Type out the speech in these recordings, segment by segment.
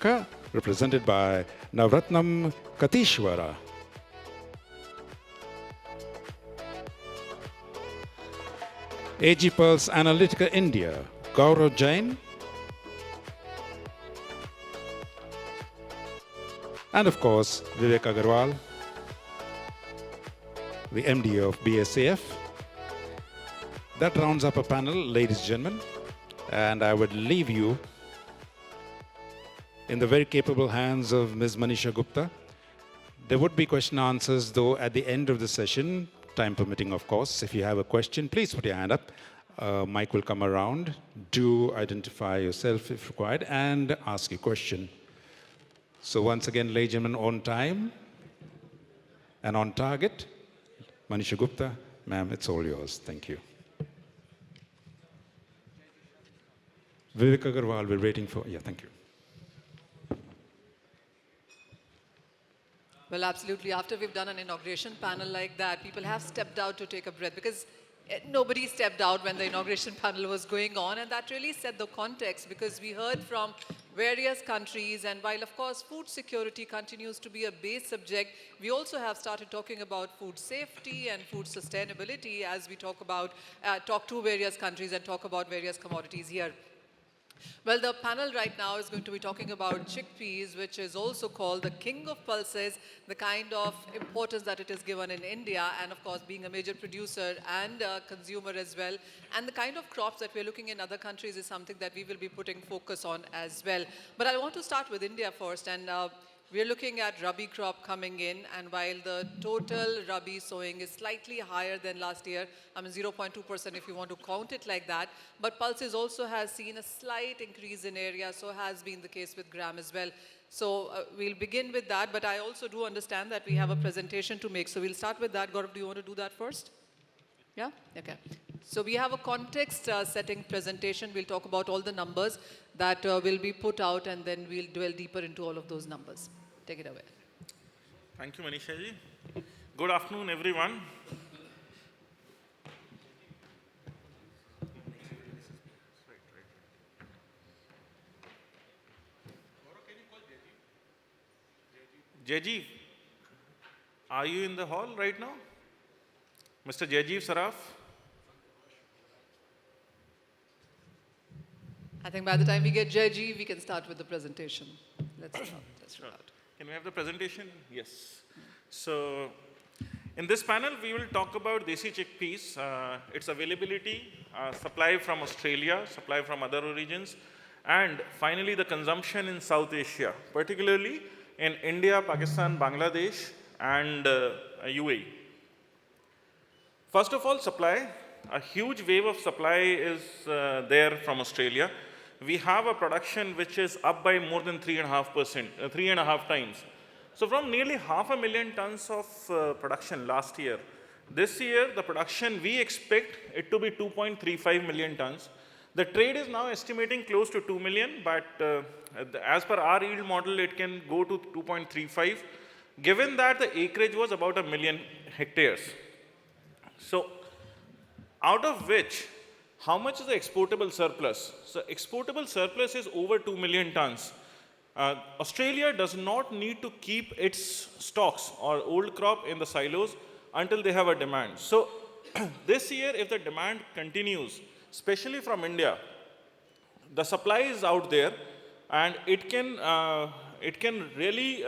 Lanka, represented by Navratnam Katheeswara. AgPulse Analytica India, Gaurav Jain. And of course, Vivek Agrawal, the MD of BSAF. That rounds up a panel, ladies and gentlemen. And I would leave you in the very capable hands of Ms. Manisha Gupta. There would be question and answers, though, at the end of the session, time permitting, of course. If you have a question, please put your hand up. Mike will come around. Do identify yourself if required and ask your question. So once again, ladies and gentlemen, on time and on target, Manisha Gupta, ma'am, it's all yours. Thank you. Vivek Agrawal, we're waiting for, yeah, thank you. Well, absolutely. After we've done an inauguration panel like that, people have stepped out to take a breath because nobody stepped out when the inauguration panel was going on, and that really set the context because we heard from various countries, and while of course food security continues to be a base subject, we also have started talking about food safety and food sustainability as we talk to various countries and talk about various commodities here. Well, the panel right now is going to be talking about chickpeas, which is also called the king of pulses, the kind of importance that it is given in India, and of course being a major producer and a consumer as well. And the kind of crops that we're looking in other countries is something that we will be putting focus on as well. But I want to start with India first, and we're looking at Rabi crop coming in, and while the total Rabi sowing is slightly higher than last year, I mean 0.2% if you want to count it like that, but pulses also has seen a slight increase in area, so has been the case with gram as well. So we'll begin with that, but I also do understand that we have a presentation to make, so we'll start with that. Gaurav, do you want to do that first? Yeah? Okay. So we have a context setting presentation. We'll talk about all the numbers that will be put out, and then we'll dwell deeper into all of those numbers. Take it away. Thank you, Manisha ji. Good afternoon, everyone. Jayjeev, are you in the hall right now? Mr. Jayjeev Saraff? I think by the time we get Jayjeev, we can start with the presentation. Let's start. Can we have the presentation? Yes. So, in this panel, we will talk about desi chickpeas, its availability, supply from Australia, supply from other origins, and finally the consumption in South Asia, particularly in India, Pakistan, Bangladesh, and UAE. First of all, supply. A huge wave of supply is there from Australia. We have a production which is up by more than 3.5 times. So from nearly 500,000 tons of production last year, this year the production we expect it to be 2.35 million tons. The trade is now estimating close to 2 million, but as per our yield model, it can go to 2.35, given that the acreage was about 1 million hectares. So out of which, how much is the exportable surplus? So exportable surplus is over 2 million tons. Australia does not need to keep its stocks or old crop in the silos until they have a demand. So this year, if the demand continues, especially from India, the supply is out there, and it can really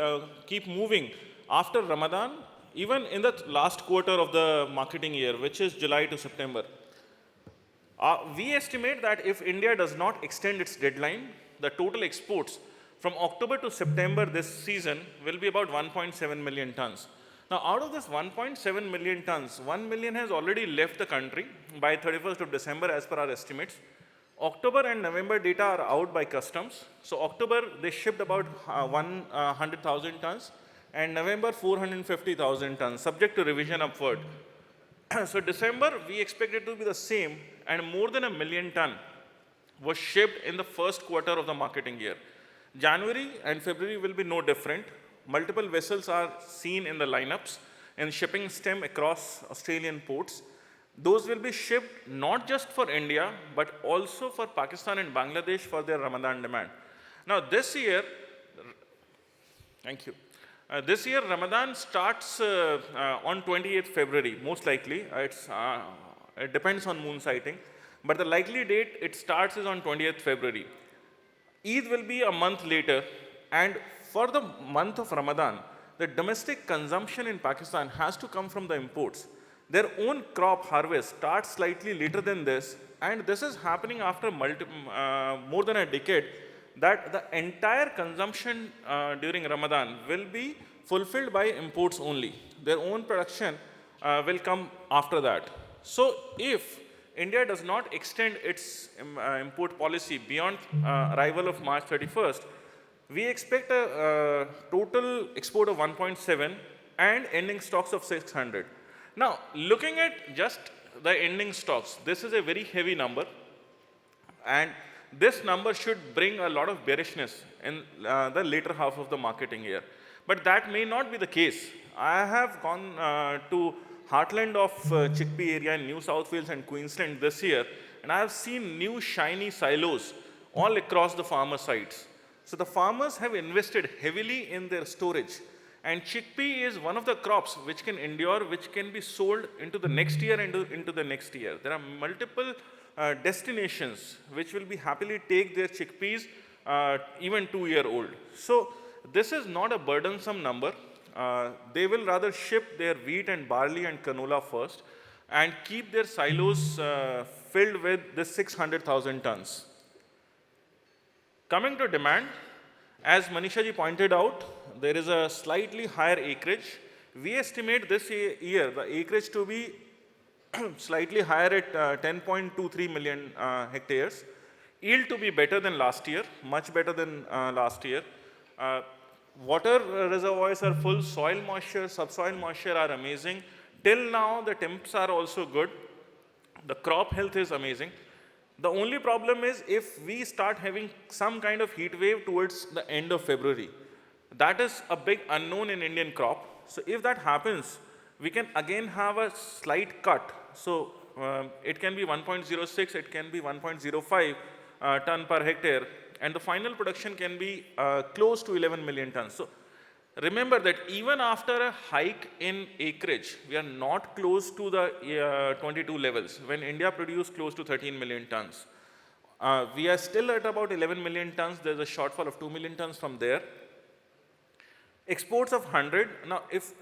keep moving after Ramadan, even in the last quarter of the marketing year, which is July to September. We estimate that if India does not extend its deadline, the total exports from October to September this season will be about 1.7 million tons. Now, out of this 1.7 million tons, 1 million has already left the country by 31st of December as per our estimates. October and November data are out by customs. So October, they shipped about 100,000 tons, and November 450,000 tons, subject to revision upward. So December, we expect it to be the same, and more than 1 million ton was shipped in the first quarter of the marketing year. January and February will be no different. Multiple vessels are seen in the lineups and shipping stem across Australian ports. Those will be shipped not just for India, but also for Pakistan and Bangladesh for their Ramadan demand. Now this year, Thank you. This year, Ramadan starts on 28th February, most likely. It depends on moon sighting. But the likely date it starts is on 20th February. Eid will be a month later. And for the month of Ramadan, the domestic consumption in Pakistan has to come from the imports. Their own crop harvest starts slightly later than this. And this is happening after more than a decade, that the entire consumption during Ramadan will be fulfilled by imports only. Their own production will come after that. So if India does not extend its import policy beyond arrival of March 31st, we expect a total export of 1.7 and ending stocks of 600. Now, looking at just the ending stocks, this is a very heavy number. And this number should bring a lot of bearishness in the later half of the marketing year. But that may not be the case. I have gone to heartland of chickpea area in New South Wales and Queensland this year, and I have seen new shiny silos all across the farmer sites. So the farmers have invested heavily in their storage. And chickpea is one of the crops which can endure, which can be sold into the next year and into the next year. There are multiple destinations which will be happily take their chickpeas even 2-year-old. So this is not a burdensome number. They will rather ship their wheat and barley and canola first and keep their silos filled with this 600,000 tons. Coming to demand, as Manisha ji pointed out, there is a slightly higher acreage. We estimate this year the acreage to be slightly higher at 10.23 million hectares. Yield to be better than last year, much better than last year. Water reservoirs are full, soil moisture, subsoil moisture are amazing. Till now, the temps are also good. The crop health is amazing. The only problem is if we start having some kind of heat wave towards the end of February. That is a big unknown in Indian crop. So if that happens, we can again have a slight cut. So it can be 1.06, it can be 1.05 ton per hectare. And the final production can be close to 11 million tons. So remember that even after a hike in acreage, we are not close to the 22 levels, when India produced close to 13 million tons. We are still at about 11 million tons. There's a shortfall of 2 million tons from there. Exports of 100. Now, if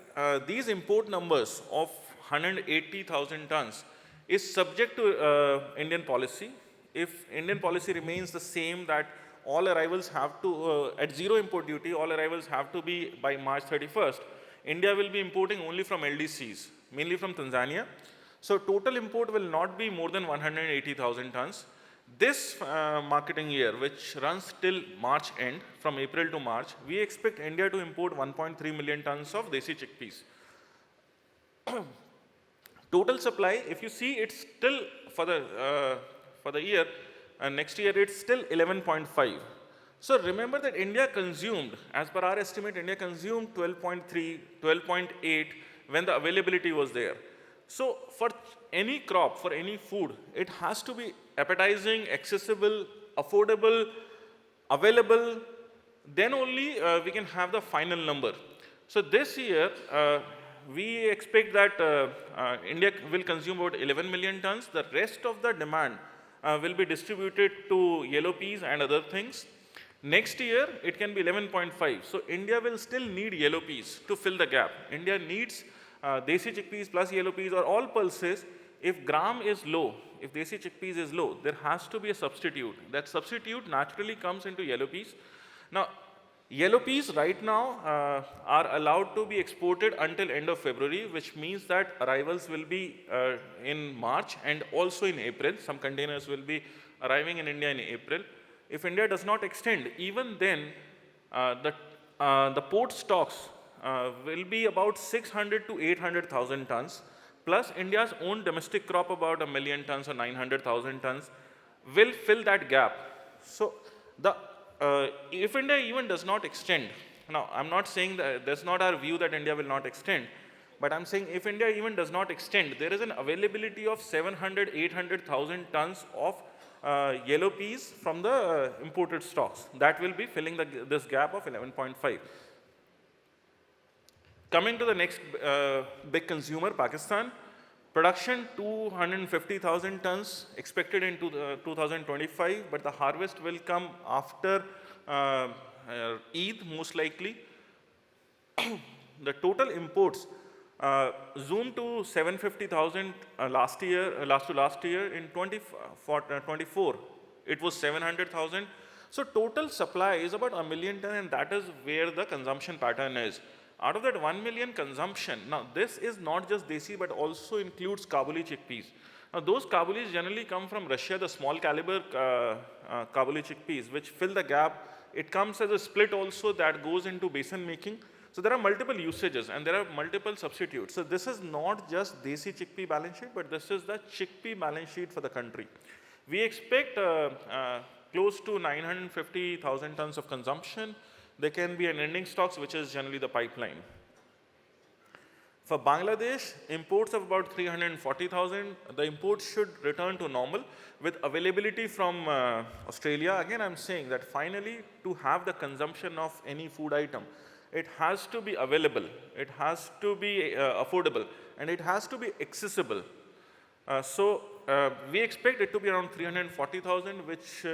these import numbers of 180,000 tons is subject to Indian policy, if Indian policy remains the same, that all arrivals have to, at zero import duty, all arrivals have to be by March 31st, India will be importing only from LDCs, mainly from Tanzania. So total import will not be more than 180,000 tons. This marketing year, which runs till March end, from April to March, we expect India to import 1.3 million tons of desi chickpeas. Total supply, if you see, it's still for the year, next year it's still 11.5. So remember that India consumed, as per our estimate, India consumed 12.3, 12.8 when the availability was there. So for any crop, for any food, it has to be appetizing, accessible, affordable, available. Then only we can have the final number. So this year, we expect that India will consume about 11 million tons. The rest of the demand will be distributed to yellow peas and other things. Next year, it can be 11.5. So India will still need yellow peas to fill the gap. India needs desi chickpeas plus yellow peas or all pulses. If gram is low, if desi chickpeas is low, there has to be a substitute. That substitute naturally comes into yellow peas. Now, yellow peas right now are allowed to be exported until end of February, which means that arrivals will be in March and also in April. Some containers will be arriving in India in April. If India does not extend, even then the port stocks will be about 600 to 800,000 tons, plus India's own domestic crop about 1 million tons or 900,000 tons will fill that gap. So if India even does not extend, now I'm not saying that that's not our view that India will not extend, but I'm saying if India even does not extend, there is an availability of 700, 800,000 tons of yellow peas from the imported stocks. That will be filling this gap of 11.5. coming to the next big consumer, Pakistan. Production 250,000 tons expected in 2025, but the harvest will come after Eid, most likely. The total imports zoomed to 750,000 last year, last year. In 24, it was 700,000. So total supply is about 1 million ton, and that is where the consumption pattern is. Out of that 1 million consumption, now this is not just desi, but also includes Kabuli chickpeas. Now those Kabulis generally come from Russia, the small caliber Kabuli chickpeas, which fill the gap. It comes as a split also that goes into besan making. So there are multiple usages and there are multiple substitutes. So this is not just desi chickpea balance sheet, but this is the chickpea balance sheet for the country. We expect close to 950,000 tons of consumption. There can be an ending stocks, which is generally the pipeline. For Bangladesh, imports of about 340,000. The imports should return to normal with availability from Australia. Again, I'm saying that finally, to have the consumption of any food item, it has to be available, it has to be affordable, and it has to be accessible. We expect it to be around 340,000, which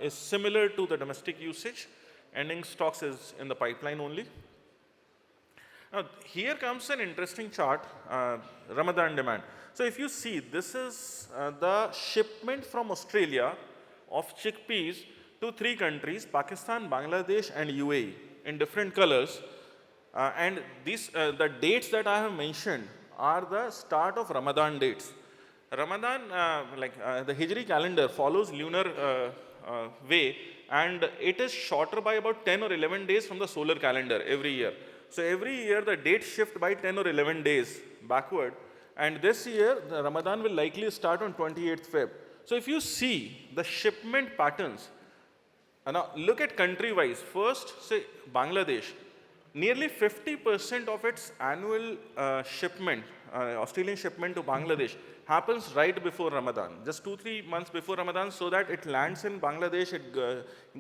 is similar to the domestic usage. Ending stocks is in the pipeline only. Now, here comes an interesting chart, Ramadan demand. So if you see, this is the shipment from Australia of chickpeas to 3 countries, Pakistan, Bangladesh, and UAE, in different colors. And these, the dates that I have mentioned are the start of Ramadan dates. Ramadan, the Hijri calendar follows lunar way, and it is shorter by about 10 or 11 days from the solar calendar every year. So every year the dates shift by 10 or 11 days backward, and this year the Ramadan will likely start on 28th Feb. So if you see the shipment patterns, now look at country-wise. First, say Bangladesh, nearly 50% of its annual shipment, Australian shipment to Bangladesh, happens right before Ramadan, just 2-3 months before Ramadan, so that it lands in Bangladesh, it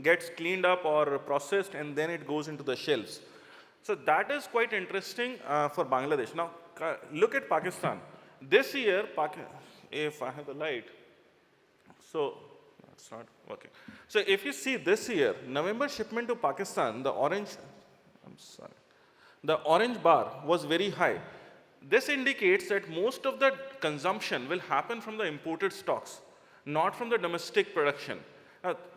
gets cleaned up or processed, and then it goes into the shelves. So that is quite interesting for Bangladesh. Now, look at Pakistan. This year, if I have the light, so that's not working. So if you see this year, November shipment to Pakistan, the orange bar was very high. This indicates that most of the consumption will happen from the imported stocks, not from the domestic production.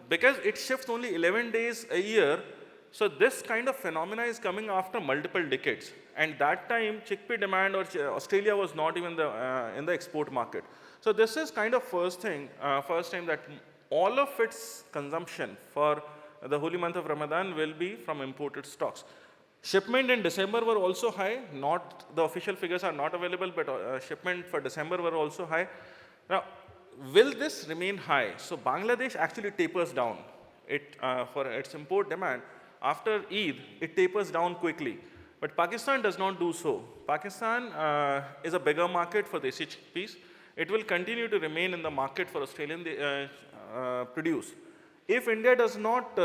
Because it shifts only 11 days a year, so this kind of phenomena is coming after multiple decades. And that time, chickpea demand or Australia was not even in the export market. So this is kind of first time that all of its consumption for the holy month of Ramadan will be from imported stocks. Shipment in December were also high. Not the official figures are not available, but shipment for December were also high. Now, will this remain high? So Bangladesh actually tapers down for its import demand. After Eid, it tapers down quickly. But Pakistan does not do so. Pakistan is a bigger market for desi chickpeas. It will continue to remain in the market for Australian produce. If India does not,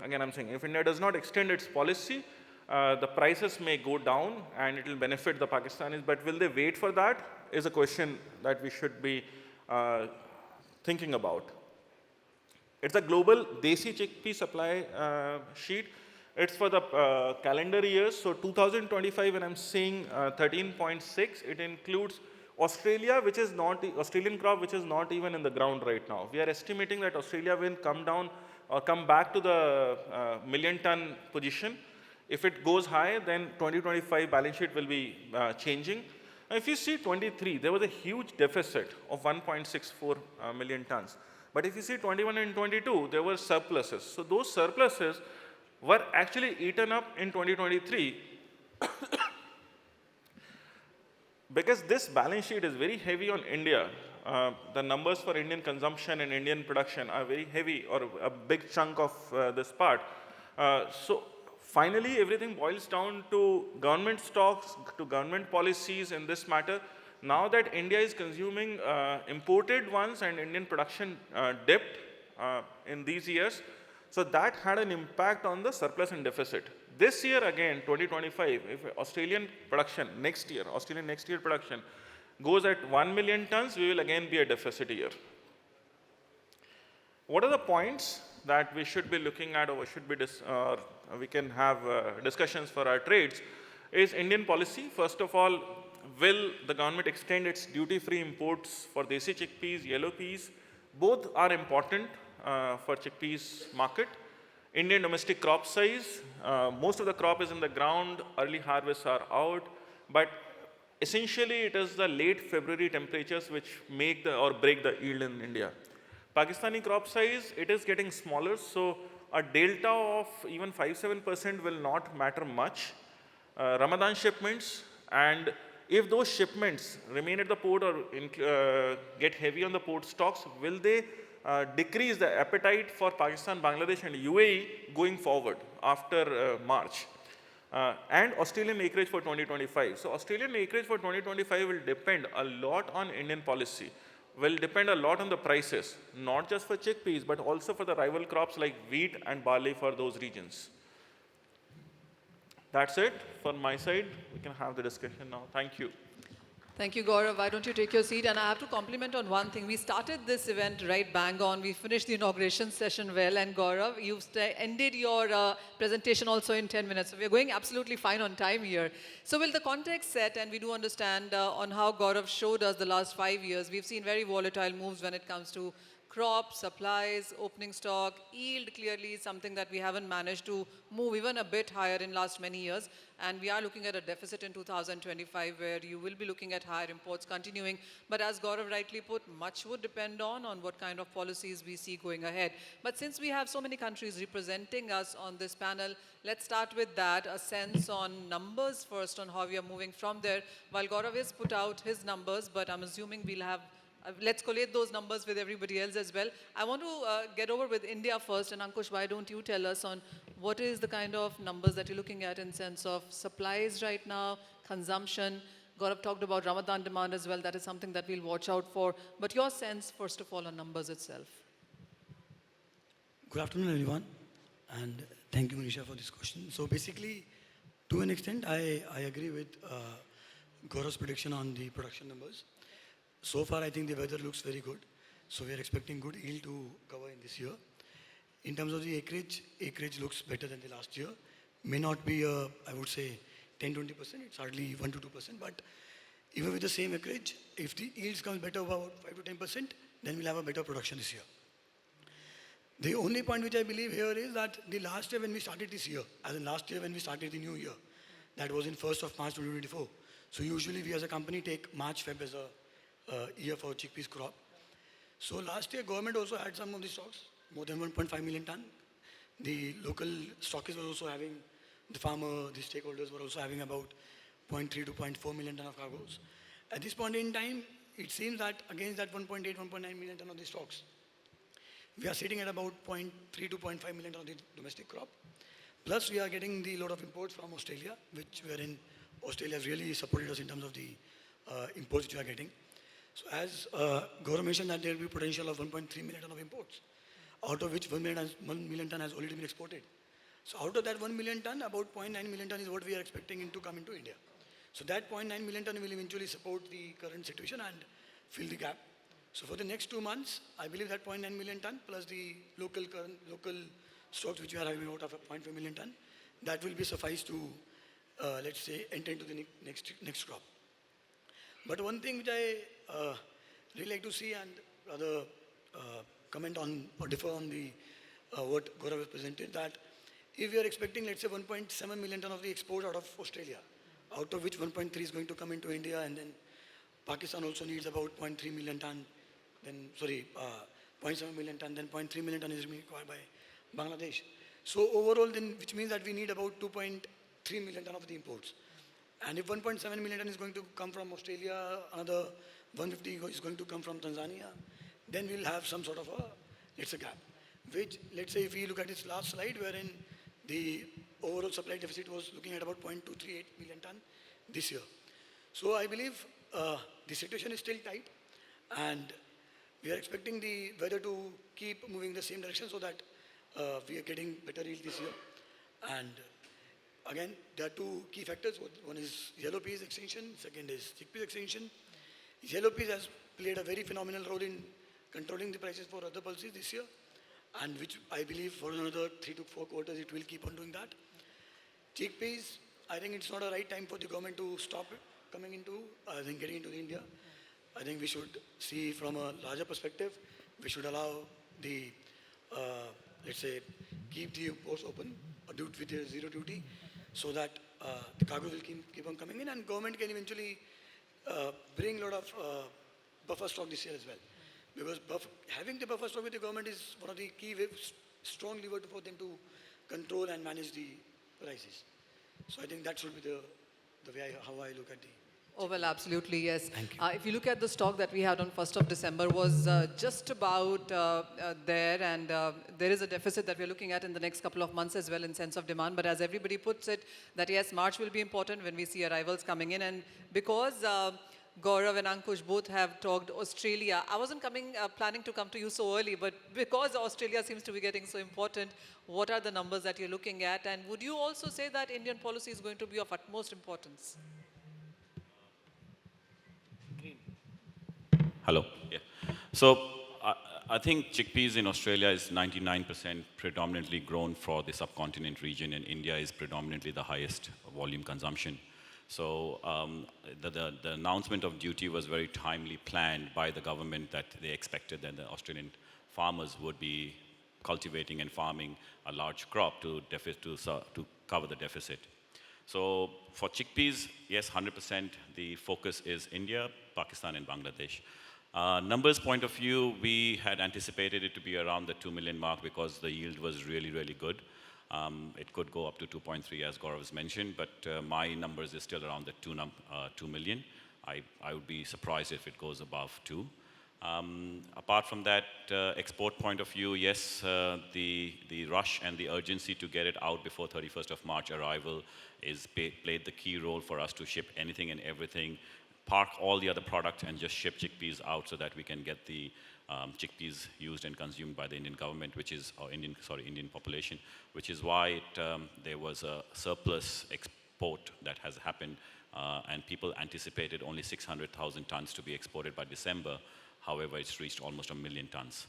again I'm saying, if India does not extend its policy, the prices may go down and it will benefit the Pakistanis, but will they wait for that is a question that we should be thinking about. It's a global desi chickpea supply sheet. It's for the calendar years. So 2025, when I'm saying 13.6, it includes Australia, which is not the Australian crop, which is not even in the ground right now. We are estimating that Australia will come down or come back to the million-ton position. If it goes high, then 2025 balance sheet will be changing. Now, if you see 23, there was a huge deficit of 1.64 million tons. But if you see 21 and 22, there were surpluses. So those surpluses were actually eaten up in 2023 because this balance sheet is very heavy on India. The numbers for Indian consumption and Indian production are very heavy, or a big chunk of this part. So finally, everything boils down to government stocks, to government policies in this matter. Now that India is consuming imported ones and Indian production dipped in these years, So that had an impact on the surplus and deficit. This year again, 2025, if Australian production Australian next year production goes at 1 million tons, we will again be a deficit year. What are the points that we should be looking at, or we can have discussions for our trades? Is Indian policy. First of all, will the government extend its duty-free imports for desi chickpeas, yellow peas? Both are important for chickpeas market. Indian domestic crop size, most of the crop is in the ground, early harvests are out, but essentially it is the late February temperatures which make or break the yield in India. Pakistani crop size, it is getting smaller, so a delta of even 5-7% will not matter much. Ramadan shipments, and if those shipments remain at the port or get heavy on the port stocks, will they decrease the appetite for Pakistan, Bangladesh and UAE going forward after March? And Australian acreage for 2025. So Australian acreage for 2025 will depend a lot on Indian policy, will depend a lot on the prices, not just for chickpeas, but also for the rival crops like wheat and barley for those regions. That's it from my side. We can have the discussion now. Thank you. Thank you, Gaurav. Why don't you take your seat? And I have to compliment on one thing. We started this event right bang on. We finished the inauguration session well. And Gaurav, you've ended your presentation also in 10 minutes. So we're going absolutely fine on time here. So will the context set, and we do understand on how Gaurav showed us the last 5 years, we've seen very volatile moves when it comes to crop, supplies, opening stock, yield clearly is something that we haven't managed to move even a bit higher in last many years. And we are looking at a deficit in 2025 where you will be looking at higher imports continuing. But as Gaurav rightly put, much would depend on what kind of policies we see going ahead. But since we have so many countries representing us on this panel, let's start with that, a sense on numbers first on how we are moving from there. While Gaurav has put out his numbers, but I'm assuming we'll have let's collate those numbers with everybody else as well. I want to get over with India first. And Ankush, why don't you tell us on what is the kind of numbers that you're looking at in sense of supplies right now, consumption? Gaurav talked about Ramadan demand as well. That is something that we'll watch out for. But your sense, first of all, on numbers itself. Good afternoon, everyone. And thank you, Manisha, for this question. So basically, to an extent, I agree with Gaurav's prediction on the production numbers. So far, I think the weather looks very good. So we are expecting good yield to cover in this year. In terms of the acreage looks better than the last year. May not be, I would say, 10-20%. It's hardly 1-2%. But even with the same acreage, if the yields come better about 5-10%, then we'll have a better production this year. The only point which I believe here is that the last year when we started this year, as in last year when we started the new year, that was in 1st of March 2024. So usually we as a company take March, Feb as a year for chickpeas crop. So last year government also had some of the stocks, more than 1.5 million ton. The local stockists were also having, the farmer, the stakeholders were also having about 0.3 to 0.4 million ton of cargoes. At this point in time, it seems that against that 1.8, 1.9 million ton of the stocks, we are sitting at about 0.3 to 0.5 million ton of the domestic crop. Plus we are getting the load of imports from Australia, which wherein Australia has really supported us in terms of the imports which we are getting. So as Gaurav mentioned that there will be potential of 1.3 million ton of imports, out of which 1 million ton has already been exported. So out of that 1 million ton, about 0.9 million ton is what we are expecting to come into India. So that 0.9 million ton will eventually support the current situation and fill the gap. So for the next 2 months, I believe that 0.9 million ton plus the local stocks which we are having out of 0.5 million ton, that will be suffice to, let's say, enter into the next crop. But one thing which I really like to see and rather comment on or differ on the what Gaurav has presented, that if we are expecting, let's say, 1.7 million ton of the export out of Australia, out of which 1.3 is going to come into India, and then Pakistan also needs about 0.3 million ton, then 0.7 million ton, then 0.3 million ton is required by Bangladesh. So overall, then, which means that we need about 2.3 million ton of the imports. And if 1.7 million ton is going to come from Australia, another 150 is going to come from Tanzania, then we'll have some sort of a gap. Which, let's say, if we look at this last slide, wherein the overall supply deficit was looking at about 0.238 million ton this year. So I believe the situation is still tight, and we are expecting the weather to keep moving the same direction so that we are getting better yield this year. And again, there are two key factors. One is yellow peas extension, second is chickpeas extension. Yellow peas has played a very phenomenal role in controlling the prices for other pulses this year, and which I believe for another 3 to 4 quarters it will keep on doing that. Chickpeas, I think it's not a right time for the government to stop it coming into, getting into India. I think we should see from a larger perspective. We should allow the, let's say, keep the ports open with the zero duty, so that the cargo will keep on coming in, and government can eventually bring a lot of buffer stock this year as well. Because having the buffer stock with the government is one of the key strong lever for them to control and manage the prices. So I think that should be the way how I look at the. Oh, well, absolutely, yes. Thank you. If you look at the stock that we had on 1st of December was just about there, and there is a deficit that we're looking at in the next couple of months as well in sense of demand. But as everybody puts it, that yes, March will be important when we see arrivals coming in. And because Gaurav and Ankush both have talked Australia, I wasn't planning to come to you so early, but because Australia seems to be getting so important, what are the numbers that you're looking at? And would you also say that Indian policy is going to be of utmost importance? Hello. Yeah. So I think chickpeas in Australia is 99% predominantly grown for the subcontinent region, and India is predominantly the highest volume consumption. So the announcement of duty was very timely planned by the government, that they expected that the Australian farmers would be cultivating and farming a large crop to cover the deficit. So for chickpeas, yes, 100% the focus is India, Pakistan and Bangladesh. Numbers point of view, we had anticipated it to be around the 2 million mark because the yield was really, really good. It could go up to 2.3 as Gaurav has mentioned, but my numbers is still around the 2 million. I would be surprised if it goes above 2. Apart from that, export point of view, yes, the rush and the urgency to get it out before 31st of March arrival played the key role for us to ship anything and everything, park all the other products and just ship chickpeas out so that we can get the chickpeas used and consumed by the Indian government, Indian population, which is why there was a surplus export that has happened, and people anticipated only 600,000 tons to be exported by December. However, it's reached almost 1 million tons.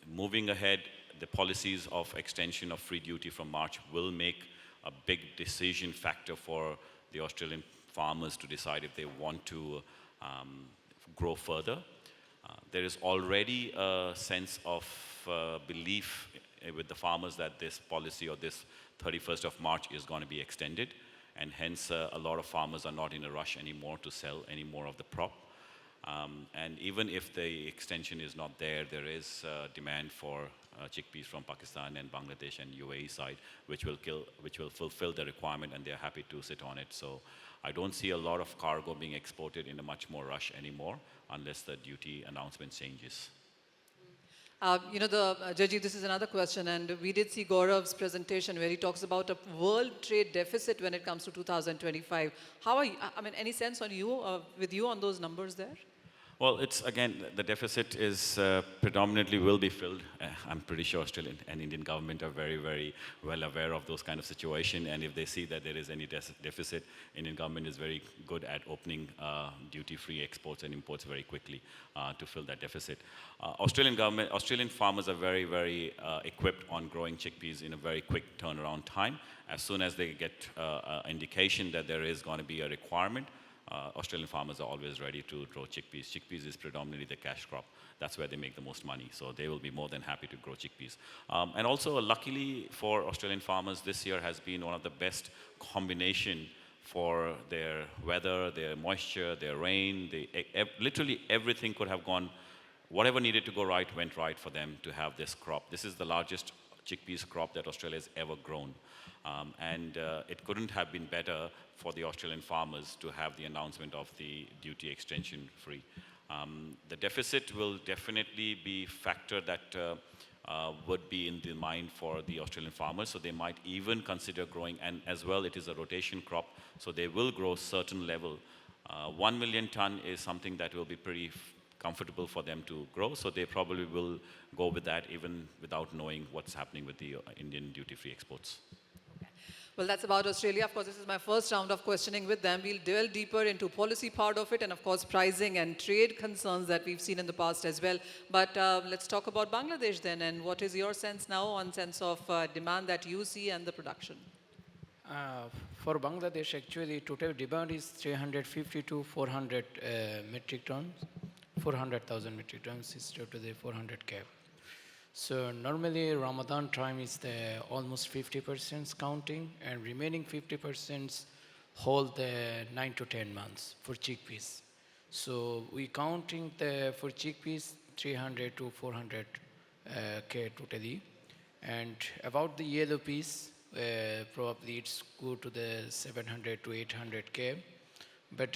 Moving ahead, the policies of extension of free duty from March will make a big decision factor for the Australian farmers to decide if they want to grow further. There is already a sense of belief with the farmers that this policy or this 31st of March is going to be extended, and hence a lot of farmers are not in a rush anymore to sell any more of the crop. And even if the extension is not there, there is demand for chickpeas from Pakistan and Bangladesh and UAE side, which will fulfill the requirement, and they're happy to sit on it. So I don't see a lot of cargo being exported in a much more rush anymore unless the duty announcement changes. Jayjeev, this is another question, and we did see Gaurav's presentation where he talks about a world trade deficit when it comes to 2025. How are you, any sense on you, with you on those numbers there? Well, it's again, the deficit is predominantly will be filled. I'm pretty sure Australian and Indian government are very, very well aware of those kind of situation. And if they see that there is any deficit, Indian government is very good at opening duty-free exports and imports very quickly to fill that deficit. Australian farmers are very, very equipped on growing chickpeas in a very quick turnaround time. As soon as they get indication that there is going to be a requirement, Australian farmers are always ready to grow chickpeas. Chickpeas is predominantly the cash crop. That's where they make the most money. So they will be more than happy to grow chickpeas. And also, luckily for Australian farmers, this year has been one of the best combination for their weather, their moisture, their rain. Literally everything could have gone, whatever needed to go right, went right for them to have this crop. This is the largest chickpeas crop that Australia has ever grown. And it couldn't have been better for the Australian farmers to have the announcement of the duty extension free. The deficit will definitely be a factor that would be in the mind for the Australian farmers. So they might even consider growing, and as well it is a rotation crop, so they will grow certain level. 1 million ton is something that will be pretty comfortable for them to grow. So they probably will go with that even without knowing what's happening with the Indian duty-free exports. Well, that's about Australia. Of course, this is my first round of questioning with them. We'll delve deeper into policy part of it and, of course, pricing and trade concerns that we've seen in the past as well. But let's talk about Bangladesh then. And what is your sense now on sense of demand that you see and the production? For Bangladesh, actually, total demand is 350 to 400 metric tons. 400,000 metric tons is totally 400 cap. So normally Ramadan time is the almost 50% counting, and remaining 50% hold the 9 to 10 months for chickpeas. So we counting the for chickpeas 300 to 400 K totally. And about the yellow peas, probably it's go to the 700 to 800 K. But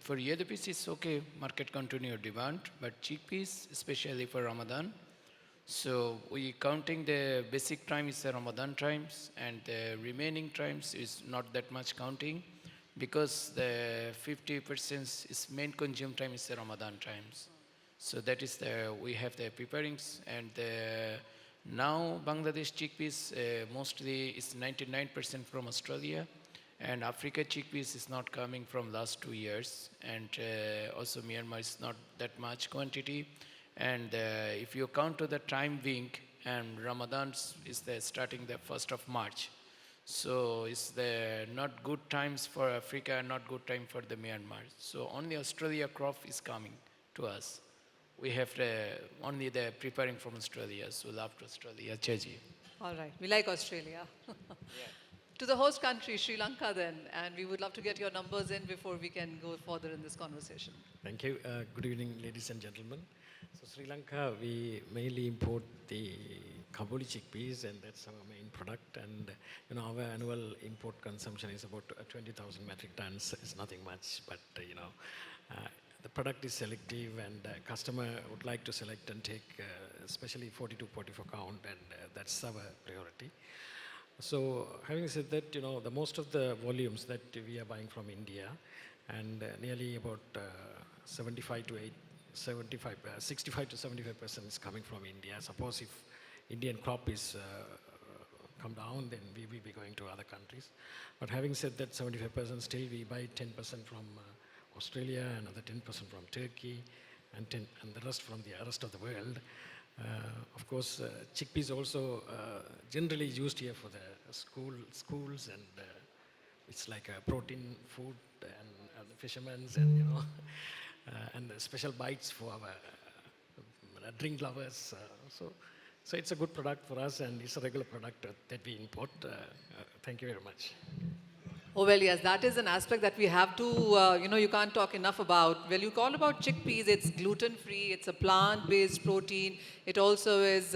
for yellow peas it's okay, market continue demand. But chickpeas, especially for Ramadan, so we counting the basic time is the Ramadan times, and the remaining times is not that much counting, because the 50% is main consume time is the Ramadan times. So that is the, we have the preparings, and now Bangladesh chickpeas mostly is 99% from Australia, and Africa chickpeas is not coming from last 2 years, and also Myanmar is not that much quantity. And if you count to the time being, and Ramadan is the starting the 1st of March. So it's the not good times for Africa, not good time for the Myanmar. So only Australia crop is coming to us. We have only the preparing from Australia, so love to Australia, Jayjeev. All right, we like Australia. To the host country, Sri Lanka then, and we would love to get your numbers in before we can go further in this conversation. Thank you. Good evening, ladies and gentlemen. So Sri Lanka, we mainly import the Kabuli chickpeas, and that's our main product. And our annual import consumption is about 20,000 metric tons. It's nothing much, but the product is selective, and customer would like to select and take especially 40 to 44 count, and that's our priority. So having said that, the most of the volumes that we are buying from India, and nearly about 65 to 75% is coming from India. Suppose if Indian crop is come down, then we will be going to other countries. But having said that, 75% still we buy 10% from Australia, another 10% from Turkey, and the rest from the rest of the world. Of course, chickpeas also generally used here for the schools, and it's like a protein food, and the fishermen's, and and the special bites for our drink lovers. So it's a good product for us, and it's a regular product that we import. Thank you very much. Oh, well, yes, that is an aspect that we have to, you can't talk enough about. Well, you call about chickpeas, it's gluten-free, it's a plant-based protein. It also is,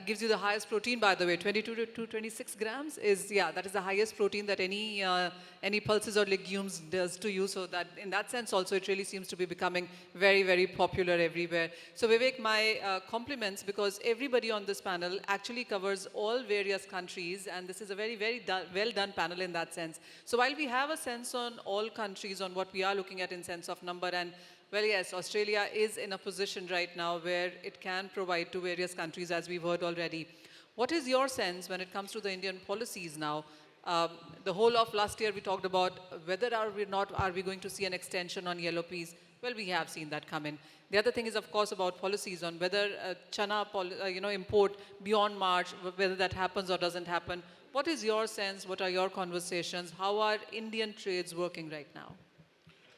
gives you the highest protein, by the way, 22 to 26 grams is, that is the highest protein that any pulses or legumes does to you. So that, in that sense also, it really seems to be becoming very, very popular everywhere. So Vivek, my compliments, because everybody on this panel actually covers all various countries, and this is a very, very well done panel in that sense. So while we have a sense on all countries on what we are looking at in sense of number, and well, yes, Australia is in a position right now where it can provide to various countries, as we've heard already. What is your sense when it comes to the Indian policies now? The whole of last year we talked about whether are we going to see an extension on yellow peas. Well, we have seen that come in. The other thing is, of course, about policies on whether chana import beyond March, whether that happens or doesn't happen. What is your sense? What are your conversations? How are Indian trades working right now?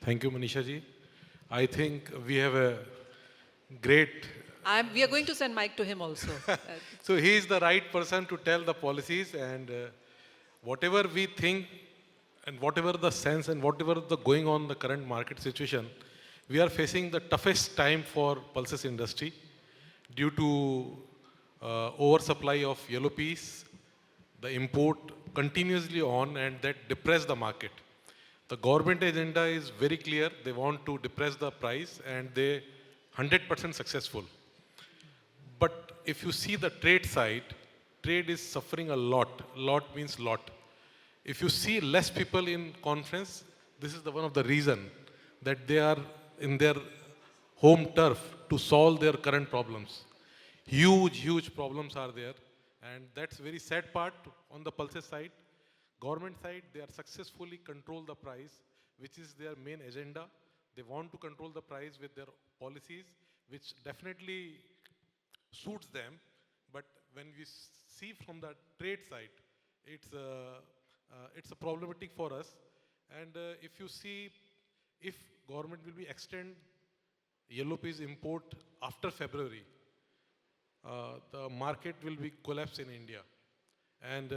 Thank you, Manisha ji. I think we have a great... We are going to send Mike to him also. So he is the right person to tell the policies, and whatever we think and whatever the sense and whatever the going on the current market situation, we are facing the toughest time for pulses industry due to oversupply of yellow peas, the import continuously on, and that depress the market. The government agenda is very clear. They want to depress the price, and they 100% successful. But if you see the trade side, trade is suffering a lot. Lot means lot. If you see less people in conference, this is one of the reason that they are in their home turf to solve their current problems. Huge problems are there. And that's very sad part on the pulses side. Government side, they are successfully control the price, which is their main agenda. They want to control the price with their policies, which definitely suits them. But when we see from the trade side, it's a problematic for us. And if you see, if government will be extend yellow peas import after February, the market will be collapse in India. And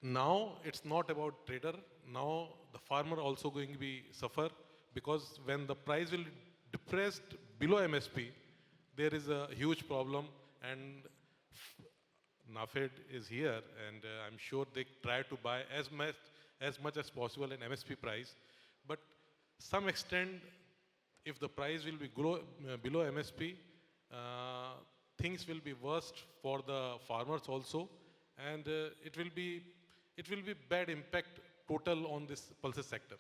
now it's not about trader. Now the farmer also going to be suffer, because when the price will depressed below MSP, there is a huge problem. And NAFED is here, and I'm sure they try to buy as much as possible in MSP price. But some extent, if the price will be below MSP, things will be worst for the farmers also, and it will be bad impact total on this pulses sector.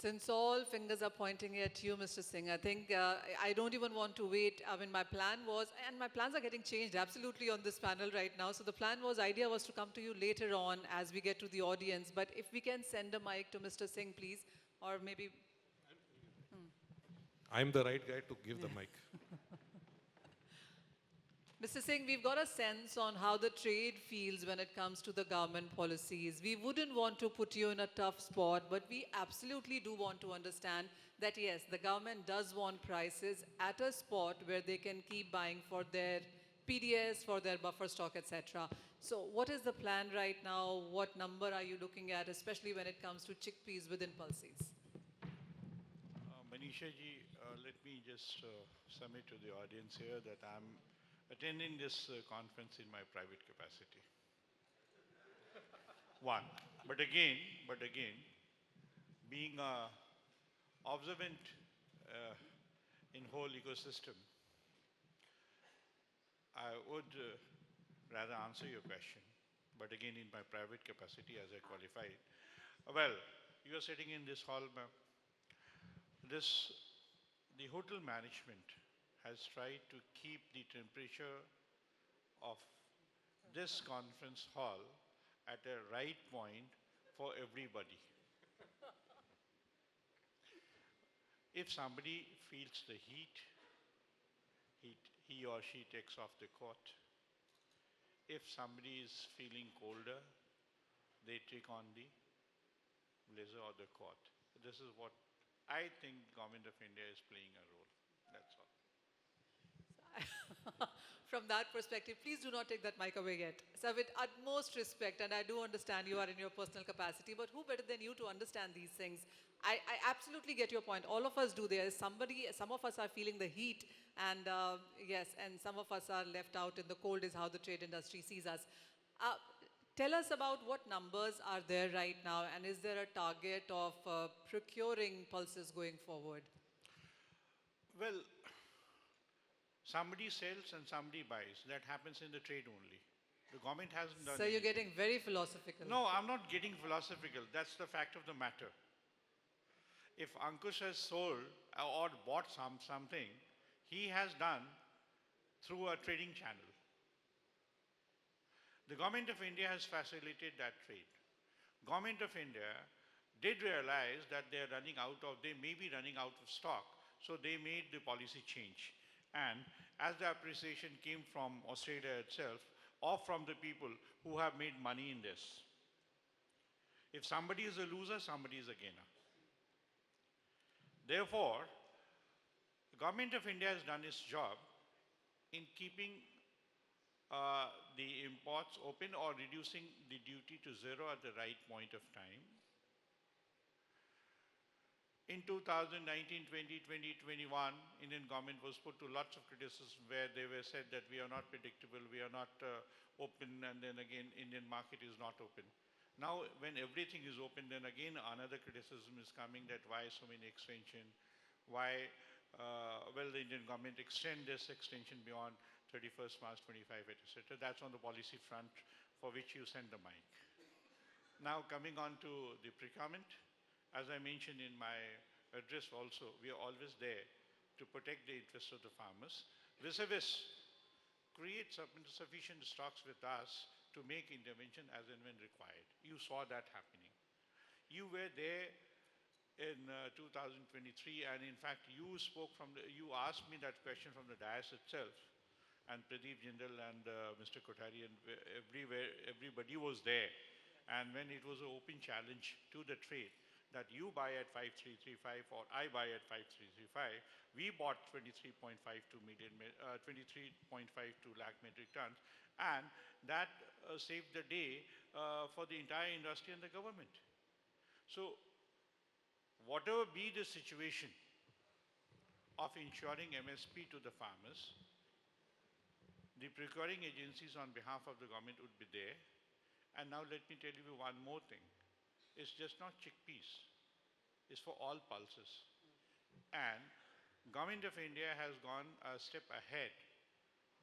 Since all fingers are pointing at you, Mr. Singh, I think I don't even want to wait. I mean, my plan was, and my plans are getting changed absolutely on this panel right now. So the idea was to come to you later on as we get to the audience. But if we can send a mic to Mr. Singh, please, or maybe. I'm the right guy to give the mic. Mr. Singh, we've got a sense on how the trade feels when it comes to the government policies. We wouldn't want to put you in a tough spot, but we absolutely do want to understand that, yes, the government does want prices at a spot where they can keep buying for their PDS, for their buffer stock, etc. So what is the plan right now? What number are you looking at, especially when it comes to chickpeas within pulses? Manisha ji, let me just submit to the audience here that I'm attending this conference in my private capacity. One. But again, being observant in whole ecosystem, I would rather answer your question, but again in my private capacity as I qualified. Well, you are sitting in this hall, ma'am. The hotel management has tried to keep the temperature of this conference hall at a right point for everybody. If somebody feels the heat, he or she takes off the coat. If somebody is feeling colder, they take on the blazer or the coat. This is what I think Government of India is playing a role. That's all. From that perspective, please do not take that mic away yet. So with utmost respect, and I do understand you are in your personal capacity, but who better than you to understand these things? I absolutely get your point. All of us do. There is somebody, some of us are feeling the heat, and yes, and some of us are left out in the cold is how the trade industry sees us. Tell us about what numbers are there right now, and is there a target of procuring pulses going forward? Well, somebody sells and somebody buys. That happens in the trade only. The government hasn't done So you're getting very philosophical. No, I'm not getting philosophical. That's the fact of the matter. If Ankush has sold or bought something, he has done through a trading channel. The Government of India has facilitated that trade. Government of India did realize that they may be running out of stock, so they made the policy change. And as the appreciation came from Australia itself, or from the people who have made money in this. If somebody is a loser, somebody is a gainer. Therefore, the Government of India has done its job in keeping the imports open or reducing the duty to zero at the right point of time. In 2019, 20, 2021, Indian government was put to lots of criticism where they were said that we are not predictable, we are not open, and then again, Indian market is not open. Now, when everything is open, then again, another criticism is coming that why so many extension, why, well, the Indian government extend this extension beyond 31st March 25, etc. That's on the policy front for which you send the mic. Now, coming on to the procurement, as I mentioned in my addressed also, we are always there to protect the interests of the farmers. Vis-a-vis, create sufficient stocks with us to make intervention as and when required. You saw that happening. You were there in 2023, and in fact, you asked me that question from the dais itself, and Pradeep Jindal and Mr. Kothari and everybody was there. And when it was an open challenge to the trade, that you buy at 5335 or I buy at 5335, we bought 23.52 lakh metric tons, and that saved the day for the entire industry and the government. So, whatever be the situation of ensuring MSP to the farmers, the procuring agencies on behalf of the government would be there. And now let me tell you one more thing. It's just not chickpeas. It's for all pulses. And Government of India has gone a step ahead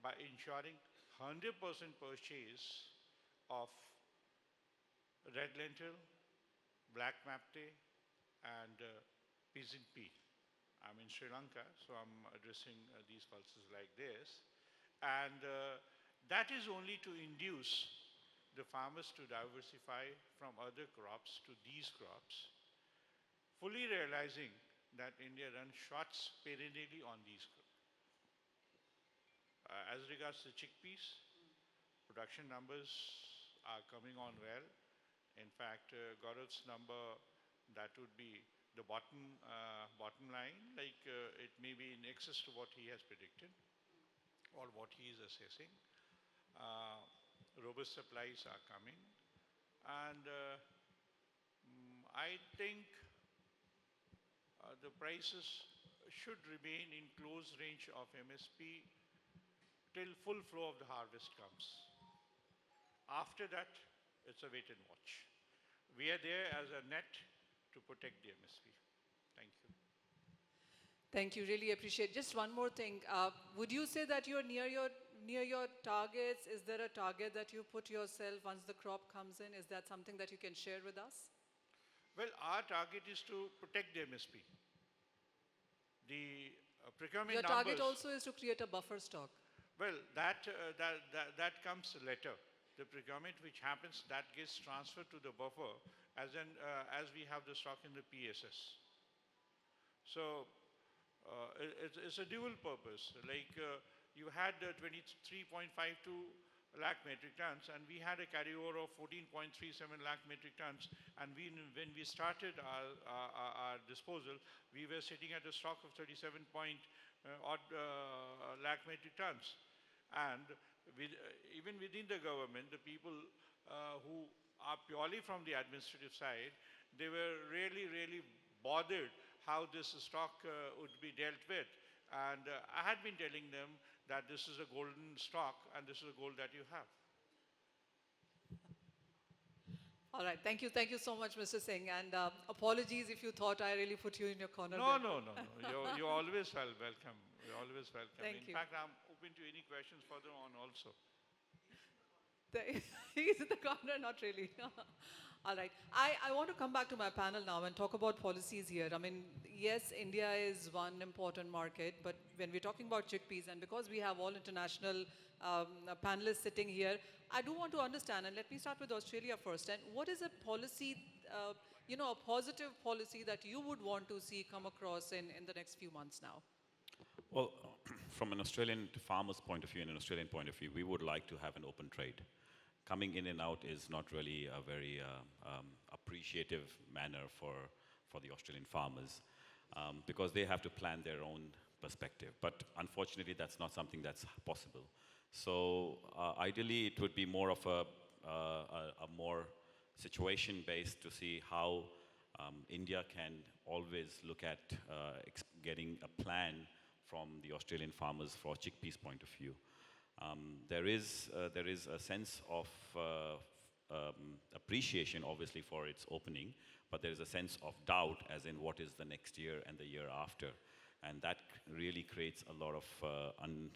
by ensuring 100% purchase of red lentil, black mapte, and peasant pea. I'm in Sri Lanka, so I'm addressing these pulses like this. And that is only to induce the farmers to diversify from other crops to these crops, fully realizing that India runs shots perennially on these crops. As regards to chickpeas, production numbers are coming on well. In fact, Gaurav's number, that would be the bottom line, like it may be in excess to what he has predicted or what he is assessing. Robust supplies are coming, and I think the prices should remain in close range of MSP till full flow of the harvest comes. After that, it's a wait and watch. We are there as a net to protect the MSP. Thank you. Thank you, really appreciate. Just one more thing. Would you say that you're near your targets? Is there a target that you put yourself once the crop comes in? Is that something that you can share with us? Well, our target is to protect the MSP. The procurement Your numbers, target also is to create a buffer stock. well, that comes later. The procurement which happens, that gets transferred to the buffer as we have the stock in the PSS. So it's a dual purpose. Like you had 23.52 lakh metric tons, and we had a carryover of 14.37 lakh metric tons. And when we started our disposal, we were sitting at a stock of 37 lakh metric tons. And even within the government, the people who are purely from the administrative side, they were really bothered how this stock would be dealt with. And I had been telling them that this is a golden stock and this is a gold that you have. All right, thank you so much, Mr. Singh. And apologies if you thought I really put you in your corner. No. You're always welcome. You're always welcome. Thank you. In fact, I'm open to any questions further on also. He's in the corner, not really. All right. I want to come back to my panel now and talk about policies here. I mean, yes, India is one important market, but when we're talking about chickpeas, and because we have all international panelists sitting here, I do want to understand, and let me start with Australia first. And what is a policy, a positive policy that you would want to see come across in the next few months now? Well, from an Australian farmer's point of view and an Australian point of view, we would like to have an open trade. Coming in and out is not really a very appreciative manner for the Australian farmers because they have to plan their own perspective. But unfortunately, that's not something that's possible. So ideally, it would be more of a more situation-based to see how India can always look at getting a plan from the Australian farmers for chickpeas point of view. There is a sense of appreciation, obviously, for its opening, but there is a sense of doubt as in what is the next year and the year after. And that really creates a lot of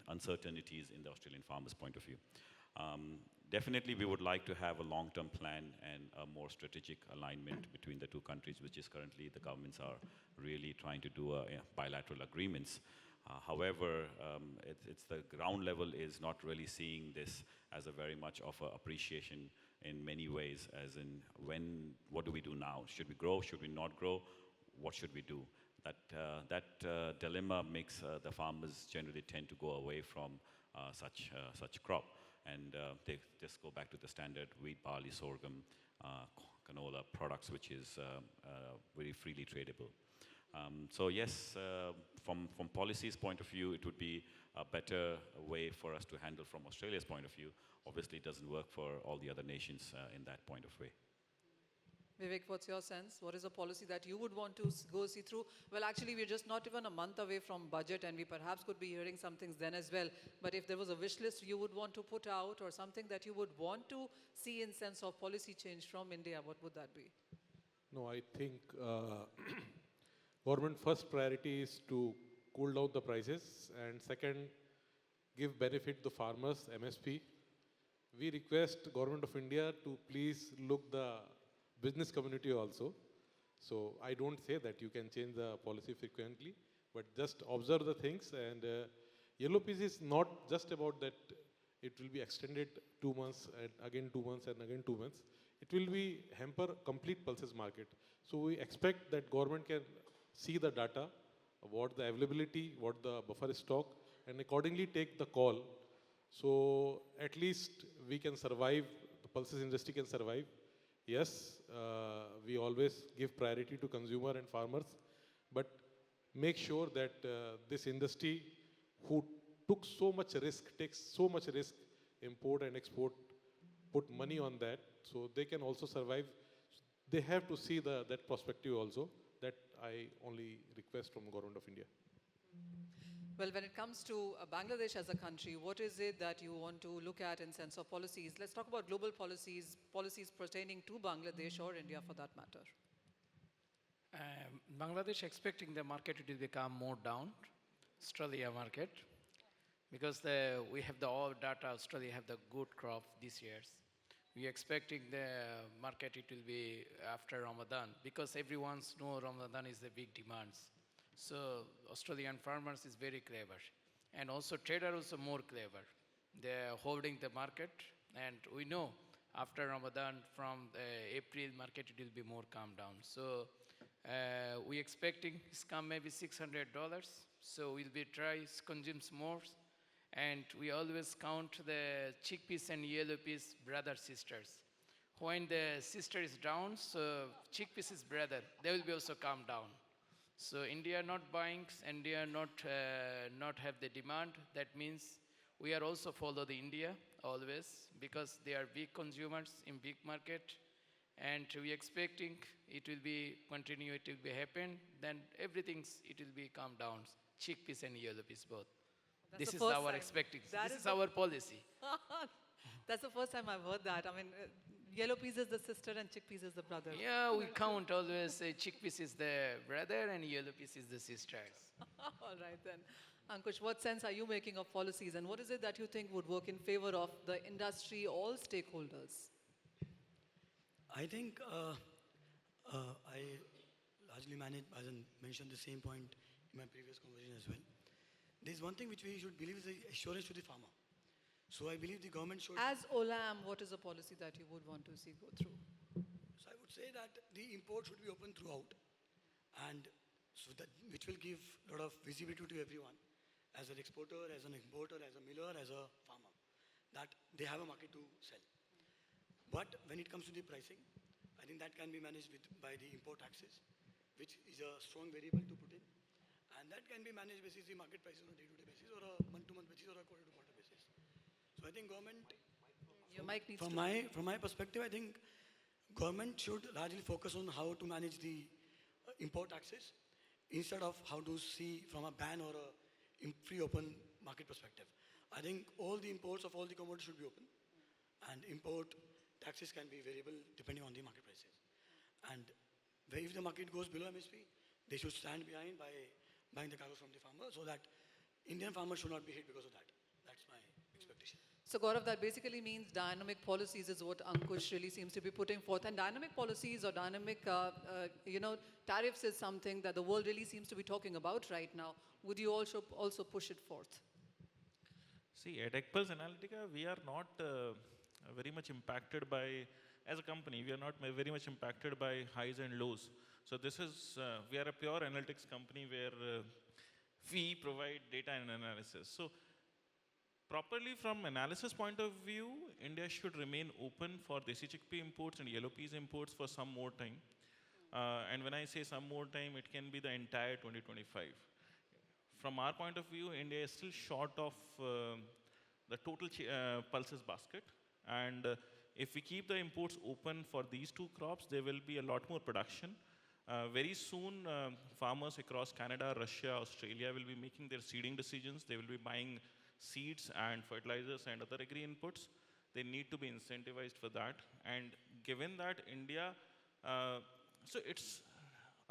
uncertainties in the Australian farmers' point of view. Definitely, we would like to have a long-term plan and a more strategic alignment between the two countries, which is currently the governments are really trying to do bilateral agreements. However, it's the ground level is not really seeing this as a very much of an appreciation in many ways, as in what do we do now? Should we grow? Should we not grow? What should we do? That dilemma makes the farmers generally tend to go away from such crop. And they just go back to the standard wheat, barley, sorghum, canola products, which is very freely tradable. So yes, from policy's point of view, it would be a better way for us to handle from Australia's point of view. Obviously, it doesn't work for all the other nations in that point of way. Vivek, what's your sense? What is a policy that you would want to go see through? Well, actually, we're just not even a month away from budget, and we perhaps could be hearing some things then as well. But if there was a wish list you would want to put out, or something that you would want to see in sense of policy change from India, what would that be? No, I think government first priority is to cool down the prices, and second, give benefit to farmers, MSP. We request Government of India to please look the business community also. So I don't say that you can change the policy frequently, but just observe the things. And yellow peas is not just about that it will be extended 2 months and again 2 months and again 2 months. It will be hamper complete pulses market. So we expect that government can see the data, what the availability, what the buffer stock, and accordingly take the call. So at least we can survive, the pulses industry can survive. Yes, we always give priority to consumer and farmers, but make sure that this industry who took so much risk, takes so much risk, import and export, put money on that, so they can also survive. They have to see that perspective also. That I only request from the Government of India. Well, when it comes to Bangladesh as a country, what is it that you want to look at in sense of policies? Let's talk about global policies, policies pertaining to Bangladesh or India for that matter. Bangladesh expecting the market to become more down, Australia market, because we have the all data, Australia have the good crop this year. We expecting the market it will be after Ramadan, because everyone knows Ramadan is the big demands. So Australian farmers is very clever, and also trader also more clever. They are holding the market, and we know after Ramadan from April market it will be more calm down. So we expecting it's come maybe $600. So we'll be try consume more, and we always count the chickpeas and yellow peas brother sisters. When the sister is down, so chickpeas is brother. They will be also calm down. So India not buying, India not have the demand. That means we are also follow the India always, because they are big consumers in big market, and we expecting it will be continue, it will be happen. Then everything it will be calm down. Chickpeas and yellow peas both. This is our expecting. This is our policy. That's the first time I've heard that. I mean, yellow peas is the sister and chickpeas is the brother. Yeah, we count always chickpeas is the brother and yellow peas is the sisters. All right then. Ankush, what sense are you making of policies, and what is it that you think would work in favor of the industry, all stakeholders? I think I largely manage, as I mentioned the same point in my previous conversation as well. There's one thing which we should believe is the assurance to the farmer. So I believe the government should... As Olam, what is a policy that you would want to see go through? So I would say that the import should be open throughout, and so that which will give a lot of visibility to everyone, as an exporter, as an importer, as a miller, as a farmer, that they have a market to sell. But when it comes to the pricing, I think that can be managed by the import taxes, which is a strong variable to put in. And that can be managed basis the market prices on a day-to-day basis, or a month-to-month basis, or a quarter-to-quarter basis. So I think government, your mic needs from my perspective, I think government should largely focus on how to manage the import taxes, instead of how to see from a ban or a free open market perspective. I think all the imports of all the commodities should be open, and import taxes can be variable depending on the market prices. And if the market goes below MSP, they should stand behind by buying the cargo from the farmer, so that Indian farmers should not be hit because of that. That's my expectation. So Gaurav, that basically means dynamic policies is what Ankush really seems to be putting forth. And dynamic policies or dynamic, tariffs is something that the world really seems to be talking about right now. Would you also push it forth? See, at AgPulse Analytica, we are not very much impacted by, as a company, we are not very much impacted by highs and lows. So this is, we are a pure analytics company where we provide data and analysis. So properly from analysis point of view, India should remain open for desi chickpea imports and yellow peas imports for some more time. And when I say some more time, it can be the entire 2025. From our point of view, India is still short of the total pulses basket. And if we keep the imports open for these two crops, there will be a lot more production. Very soon, farmers across Canada, Russia, Australia will be making their seeding decisions. They will be buying seeds and fertilizers and other agri inputs. They need to be incentivized for that. And given that India, so it's,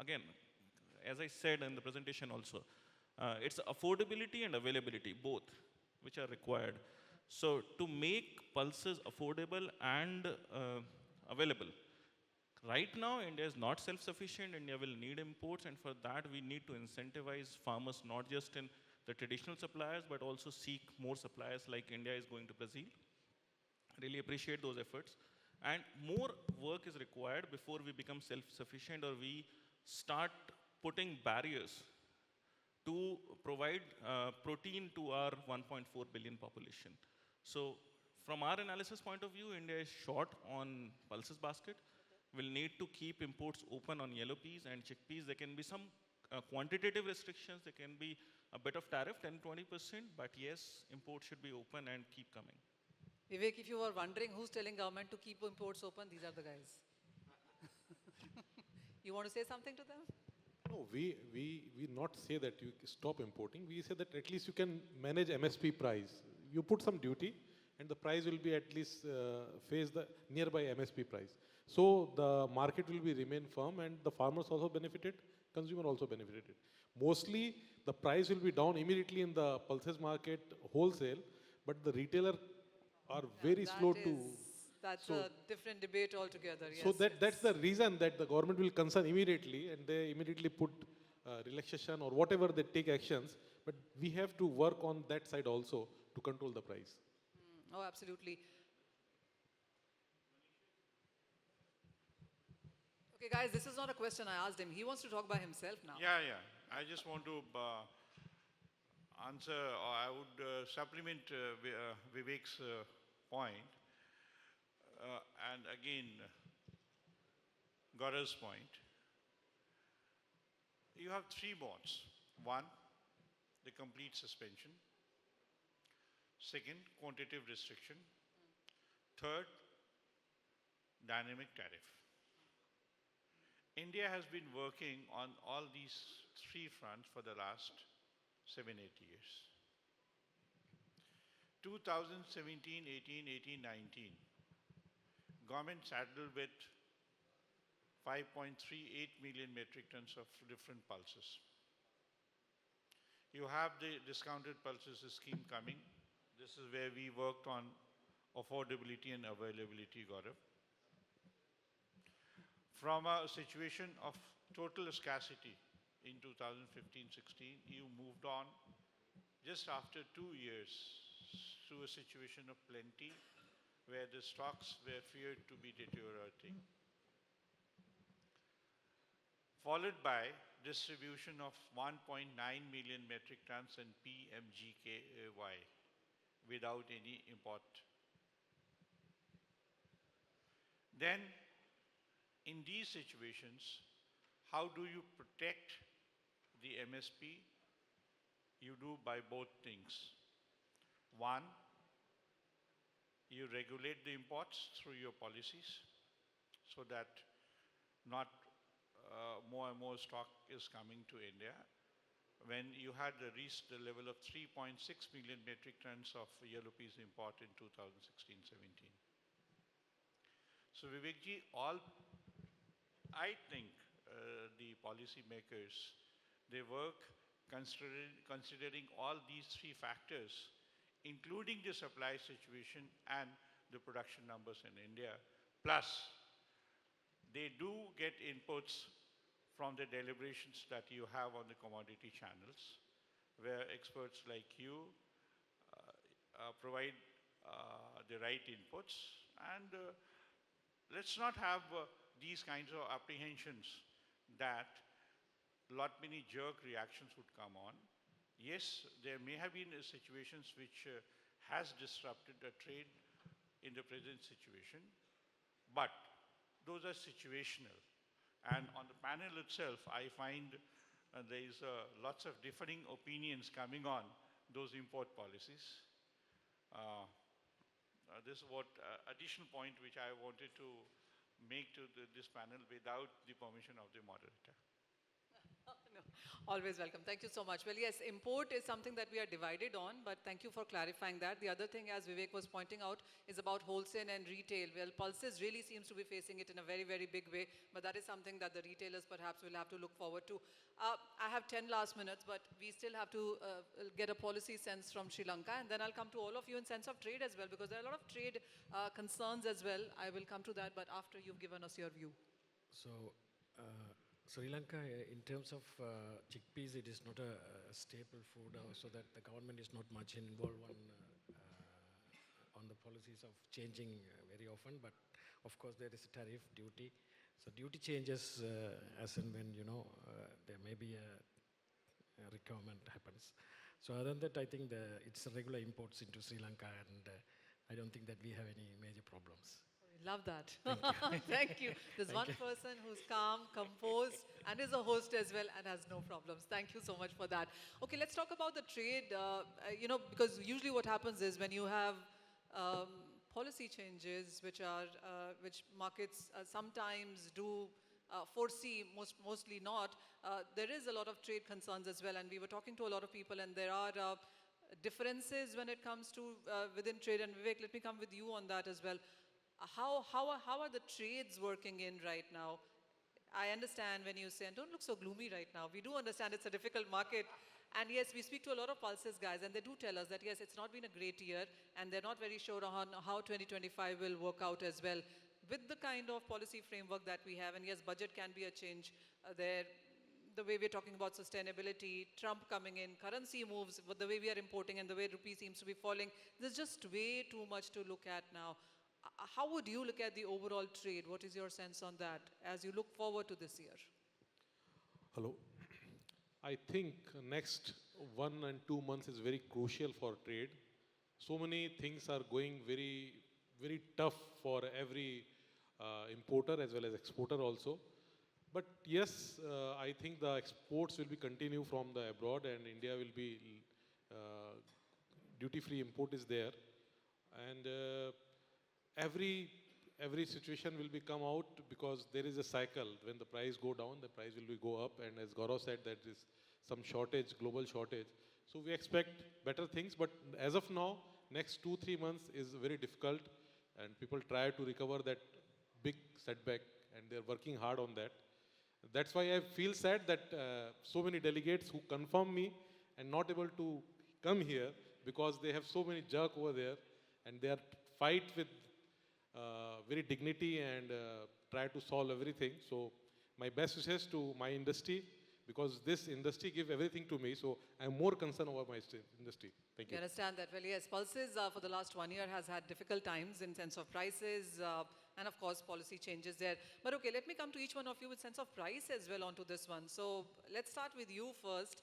again, as I said in the presentation also, it's affordability and availability, both, which are required. So to make pulses affordable and available, right now India is not self-sufficient. India will need imports, and for that we need to incentivize farmers not just in the traditional suppliers, but also seek more suppliers like India is going to Brazil. Really appreciate those efforts. And more work is required before we become self-sufficient or we start putting barriers to provide protein to our 1.4 billion population. So from our analysis point of view, India is short on pulses basket. We'll need to keep imports open on yellow peas and chickpeas. There can be some quantitative restrictions. There can be a bit of tariff, 10-20%, but yes, imports should be open and keep coming. Vivek, if you were wondering who's telling government to keep imports open, these are the guys. You want to say something to them? No, we not say that you stop importing. We say that at least you can manage MSP price. You put some duty, and the price will be at least face the nearby MSP price. So the market will be remain firm, and the farmers also benefited, consumer also benefited. Mostly the price will be down immediately in the pulses market wholesale, but the retailer are very slow to. That's a different debate altogether. Yes, So that's the reason that the government will concern immediately, and they immediately put relaxation or whatever they take actions. But we have to work on that side also to control the price. Oh, absolutely. Okay, guys, this is not a question I asked him. He wants to talk by himself now. Yeah. I just want to answer, or I would supplement Vivek's point. And again, Gaurav's point. You have three modes. One, the complete suspension. Second, quantitative restriction. Third, dynamic tariff. India has been working on all these three fronts for the last 7-8 years. 2017, 18, 18, 19. Government saddled with 5.38 million metric tons of different pulses. You have the discounted pulses scheme coming. This is where we worked on affordability and availability, Gaurav. From a situation of total scarcity in 2015-16, you moved on just after 2 years to a situation of plenty, where the stocks were feared to be deteriorating, followed by distribution of 1.9 million metric tons in PMGKY without any import. Then, in these situations, how do you protect the MSP? You do by both things. One, you regulate the imports through your policies so that not more and more stock is coming to India. When you had reached the level of 3.6 million metric tons of yellow peas import in 2016-17. So Vivekji, I think the policy makers, they work considering all these three factors including the supply situation and the production numbers in India. Plus, they do get inputs from the deliberations that you have on the commodity channels, where experts like you provide the right inputs. And let's not have these kinds of apprehensions that lot many jerk reactions would come on. Yes, there may have been situations which has disrupted the trade in the present situation, but those are situational. And on the panel itself, I find there is lots of differing opinions coming on those import policies. This is what additional point which I wanted to make to this panel without the permission of the moderator. No, always welcome. Thank you so much. Well, yes, import is something that we are divided on, but thank you for clarifying that. The other thing, as Vivek was pointing out, is about wholesale and retail. Well, Pulses really seems to be facing it in a very, very big way, but that is something that the retailers perhaps will have to look forward to. I have 10 last minutes, but we still have to get a policy sense from Sri Lanka, and then I'll come to all of you in sense of trade as well, because there are a lot of trade concerns as well. I will come to that, but after you've given us your view. So, Sri Lanka, in terms of chickpeas, it is not a staple food, so that the government is not much involved on the policies of changing very often. But of course, there is a tariff duty. So duty changes as and when, there may be a requirement happens. So other than that, I think it's regular imports into Sri Lanka, and I don't think that we have any major problems. Love that. Thank you. There's one person who's calm, composed, and is a host as well, and has no problems. Thank you so much for that. Okay, let's talk about the trade. Because usually what happens is when you have policy changes, which markets sometimes do foresee, mostly not, there is a lot of trade concerns as well. And we were talking to a lot of people, and there are differences when it comes to within trade. And Vivek, let me come with you on that as well. How are the trades working in right now? I understand when you say, and don't look so gloomy right now. We do understand it's a difficult market. And yes, we speak to a lot of Pulses guys, and they do tell us that, yes, it's not been a great year, and they're not very sure on how 2025 will work out as well. With the kind of policy framework that we have, and yes, budget can be a change there. The way we're talking about sustainability, Trump coming in, currency moves, but the way we are importing and the way rupee seems to be falling, there's just way too much to look at now. How would you look at the overall trade? What is your sense on that as you look forward to this year? Hello. I think next 1 and 2 months is very crucial for trade. So many things are going very, very tough for every importer as well as exporter also. But yes, I think the exports will be continue from the abroad, and India will be duty-free import is there. And every situation will be come out, because there is a cycle. When the price go down, the price will be go up. And as Gaurav said, that is some shortage, global shortage. So we expect better things. But as of now, next 2-3 months is very difficult. And people try to recover that big setback, and they're working hard on that. That's why I feel sad that so many delegates who confirm me and not able to come here, because they have so many jerk over there, and they are fight with very dignity and try to solve everything. So my best wishes to my industry, because this industry gives everything to me. So I'm more concerned over my industry. Thank you. You understand that? Well, yes, Pulses for the last 1 year has had difficult times in sense of prices and of course policy changes there. But okay, let me come to each one of you with sense of price as well onto this one. So let's start with you first.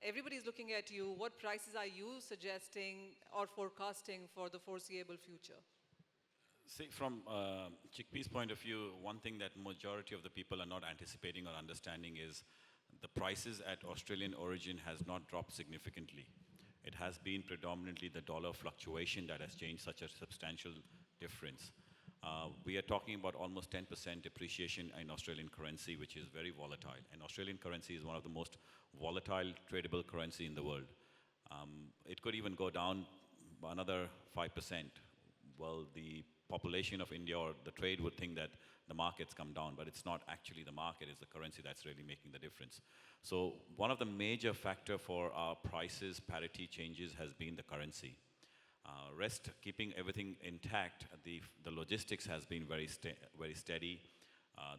Everybody's looking at you. What prices are you suggesting or forecasting for the foreseeable future? See, from Chickpeas' point of view, one thing that majority of the people are not anticipating or understanding is the prices at Australian origin has not dropped significantly. It has been predominantly the dollar fluctuation that has changed such a substantial difference. We are talking about almost 10% depreciation in Australian currency, which is very volatile. And Australian currency is one of the most volatile tradable currency in the world. It could even go down by another 5%. Well, the population of India or the trade would think that the market's come down, but it's not actually the market, it's the currency that's really making the difference. So one of the major factor for our prices parity changes has been the currency. Rest, keeping everything intact, the logistics has been very steady.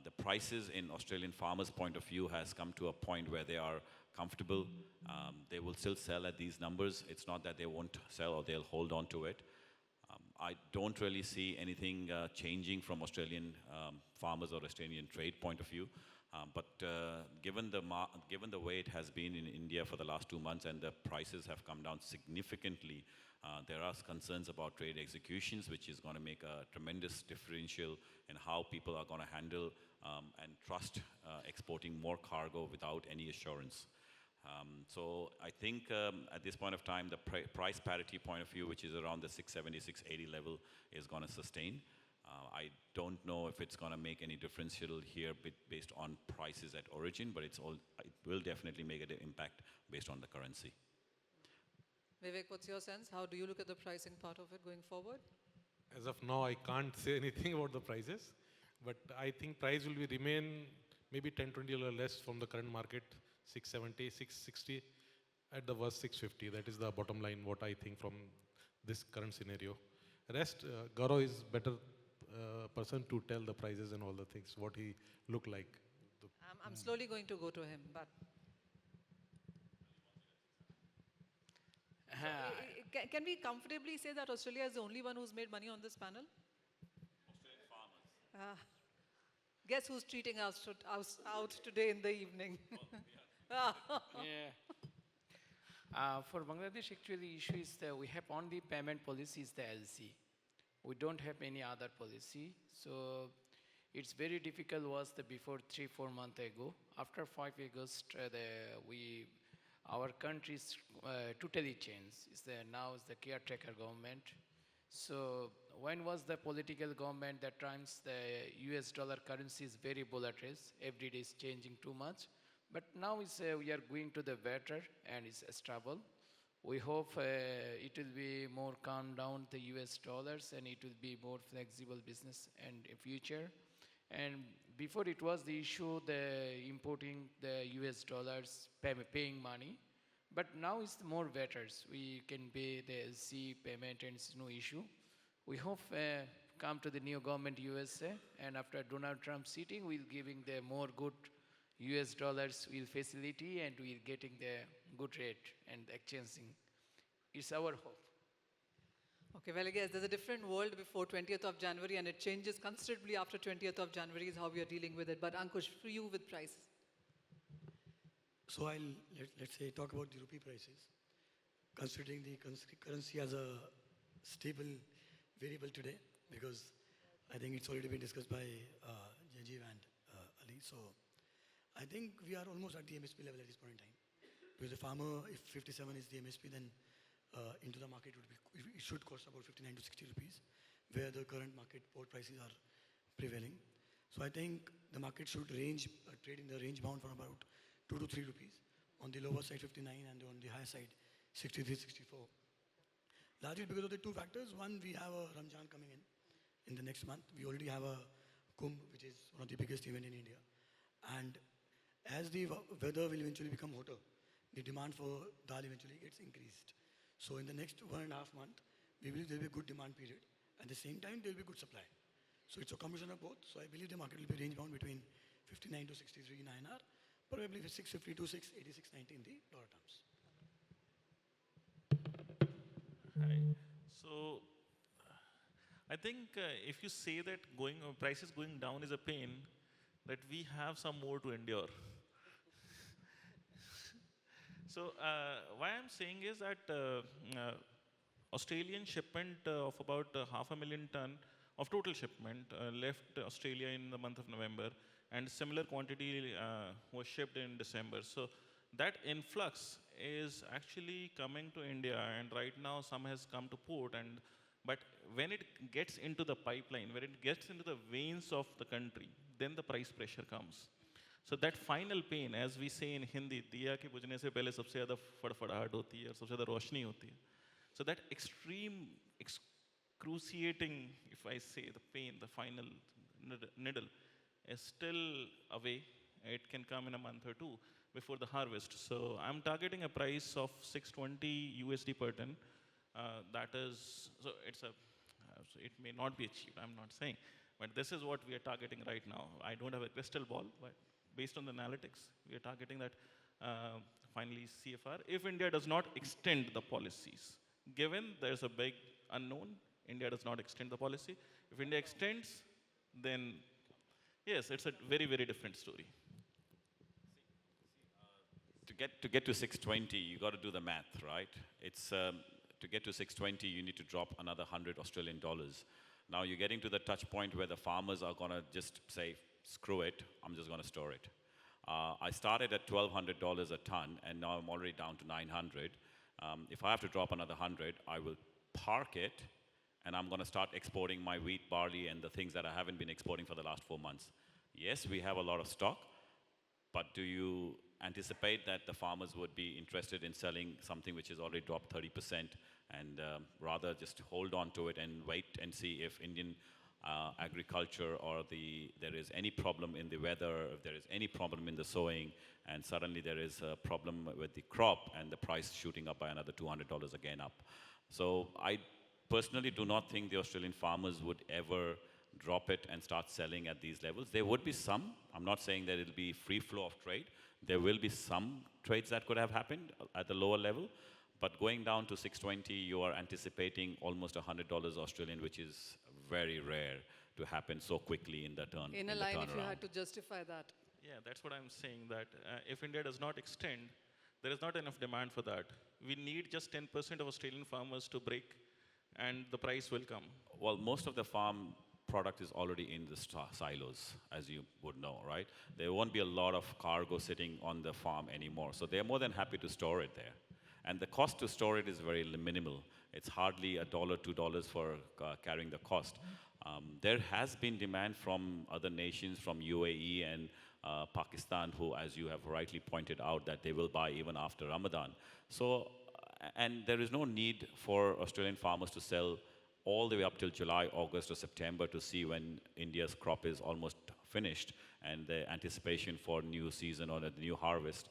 The prices in Australian farmers' point of view has come to a point where they are comfortable. They will still sell at these numbers. It's not that they won't sell or they'll hold on to it. I don't really see anything changing from Australian farmers or Australian trade point of view. But given the way it has been in India for the last 2 months and the prices have come down significantly, there are concerns about trade executions, which is going to make a tremendous differential in how people are going to handle and trust exporting more cargo without any assurance. So I think at this point of time, the price parity point of view, which is around the 670, 680 level, is going to sustain. I don't know if it's going to make any differential here based on prices at origin, but it will definitely make an impact based on the currency. Vivek, what's your sense? How do you look at the pricing part of it going forward? As of now, I can't say anything about the prices, but I think price will remain maybe 10, 20 or less from the current market, 670, 660, at the worst 650. That is the bottom line, what I think from this current scenario. Rest, Gaurav is better person to tell the prices and all the things, what he look like. I'm slowly going to go to him, but... Can we comfortably say that Australia is the only one who's made money on this panel? Australian farmers. Guess who's treating us out today in the evening? Yeah. For Bangladesh, actually, the issue is that we have only payment policy is the LC. We don't have any other policy. So it's very difficult was the before 3-4 months ago. After 5 August, our country is totally changed. Now it's the caretaker government. So when was the political government, that times the US dollar currency is very volatile. Every day is changing too much. But now we are going to the better and it's stable. We hope it will be more calm down the US dollars and it will be more flexible business and future. And before it was the issue, the importing the US dollars, paying money. But now it's more better. We can pay the LC payment and it's no issue. We hope come to the new government USA and after Donald Trump sitting, we'll giving the more good US dollars will facility and we're getting the good rate and exchanging. It's our hope. Okay, well, I guess there's a different world before 20th of January and it changes considerably after 20th of January is how we are dealing with it. But Ankush, for you with price. So let's say talk about the rupee prices. Considering the currency as a stable variable today, because I think it's already been discussed by Jayjeev and Ali. So I think we are almost at the MSP level at this point in time. Because the farmer, if 57 is the MSP, then into the market it should cost about 59 to 60 rupees, where the current market port prices are prevailing. So I think the market should trade in the range bound for about 2 to 3 rupees. On the lower side 59 and on the higher side 63, 64. Largely because of the two factors. One, we have a Ramzan coming in the next month. We already have a Kumbh, which is one of the biggest events in India. And as the weather will eventually become hotter, the demand for dal eventually gets increased. So in the next 1.5 months, we believe there will be a good demand period. At the same time, there will be good supply. So it's a combination of both. So I believe the market will be range bound between 59 to 63 in INR, probably 650 to 680, 690 in the dollar terms. Hi. So I think if you say that prices going down is a pain, that we have some more to endure. So why I'm saying is that Australian shipment of about 500,000 ton of total shipment left Australia in the month of November, and similar quantity was shipped in December. So that influx is actually coming to India, and right now some has come to port. But when it gets into the pipeline, when it gets into the veins of the country, then the price pressure comes. So that final pain, as we say in Hindi, दिया के बुझने से पहले सबसे ज़्यादा फड़फड़ाहट होती है और सबसे ज़्यादा रोशनी होती है. So that extreme, excruciating, if I say, the pain, the final needle, is still away. It can come in a month or two before the harvest. So I'm targeting a price of 620 USD per ton That is, so it's a, so it may not be achieved, I'm not saying. But this is what we are targeting right now. I don't have a crystal ball, but based on the analytics, we are targeting that finally CFR. If India does not extend the policies, given there's a big unknown, India does not extend the policy. If India extends, then yes, it's a very, very different story. To get to 620, you got to do the math, right? It's to get to 620, you need to drop another 100 Australian dollars. Now you're getting to the touch point where the farmers are going to just say, screw it, I'm just going to store it. I started at $1,200 a ton, and now I'm already down to 900. If I have to drop another 100, I will park it, and I'm going to start exporting my wheat, barley, and the things that I haven't been exporting for the last 4 months. Yes, we have a lot of stock, but do you anticipate that the farmers would be interested in selling something which has already dropped 30% and rather just hold on to it and wait and see if Indian agriculture or there is any problem in the weather, if there is any problem in the sowing, and suddenly there is a problem with the crop and the price shooting up by another $200 again up. So I personally do not think the Australian farmers would ever drop it and start selling at these levels. There would be some. I'm not saying that it'll be free flow of trade. There will be some trades that could have happened at the lower level. But going down to 620, you are anticipating almost $100 Australian, which is very rare to happen so quickly in the turn. In a line, if you had to justify that. Yeah, that's what I'm saying, that if India does not extend, there is not enough demand for that. We need just 10% of Australian farmers to break, and the price will come. Well, most of the farm product is already in the silos, as you would know, right? There won't be a lot of cargo sitting on the farm anymore. So they're more than happy to store it there. And the cost to store it is very minimal. It's hardly $1, $2 for carrying the cost. There has been demand from other nations, from UAE and Pakistan, who, as you have rightly pointed out, that they will buy even after Ramadan. So, and there is no need for Australian farmers to sell all the way up till July, August, or September to see when India's crop is almost finished and the anticipation for new season or the new harvest,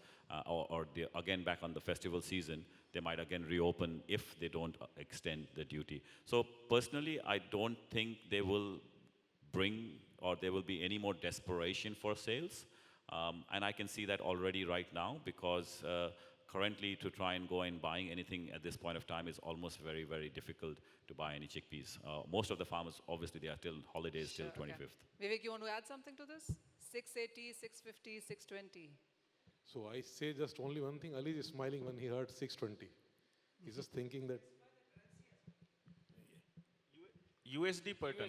again back on the festival season, they might again reopen if they don't extend the duty. So personally, I don't think they will bring or there will be any more desperation for sales. And I can see that already right now because currently to try and go and buying anything at this point of time is almost very, very difficult to buy any chickpeas. Most of the farmers, obviously, they are till holidays till 25th. Okay. Vivek, you want to add something to this? 680, 650, 620. So I say just only one thing. Ali is smiling when he heard 620. He's just thinking that USD per ton.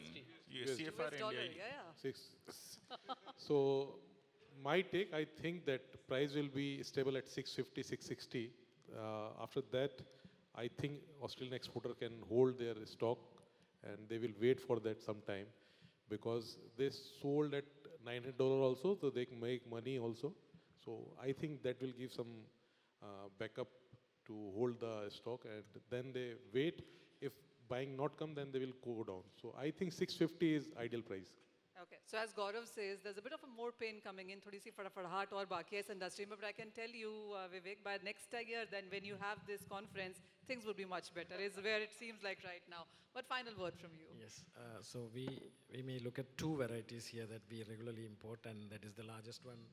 CFR US dollar, India. yeah. So my take, I think that price will be stable at 650, 660. After that, I think Australian exporter can hold their stock and they will wait for that some time because they sold at $900 also, so they can make money also. So I think that will give some backup to hold the stock, and then they wait. If buying not come, then they will go down. So I think 650 is ideal price. Okay, so as Gaurav says, there's a bit of a more pain coming in, थोड़ी सी फटाफट और बाकी है इस industry में, but I can tell you, Vivek, by next year, then when you have this conference, things will be much better, is where it seems like right now. But final word from you. Yes, so we may look at two varieties here that we regularly import, and that is the largest one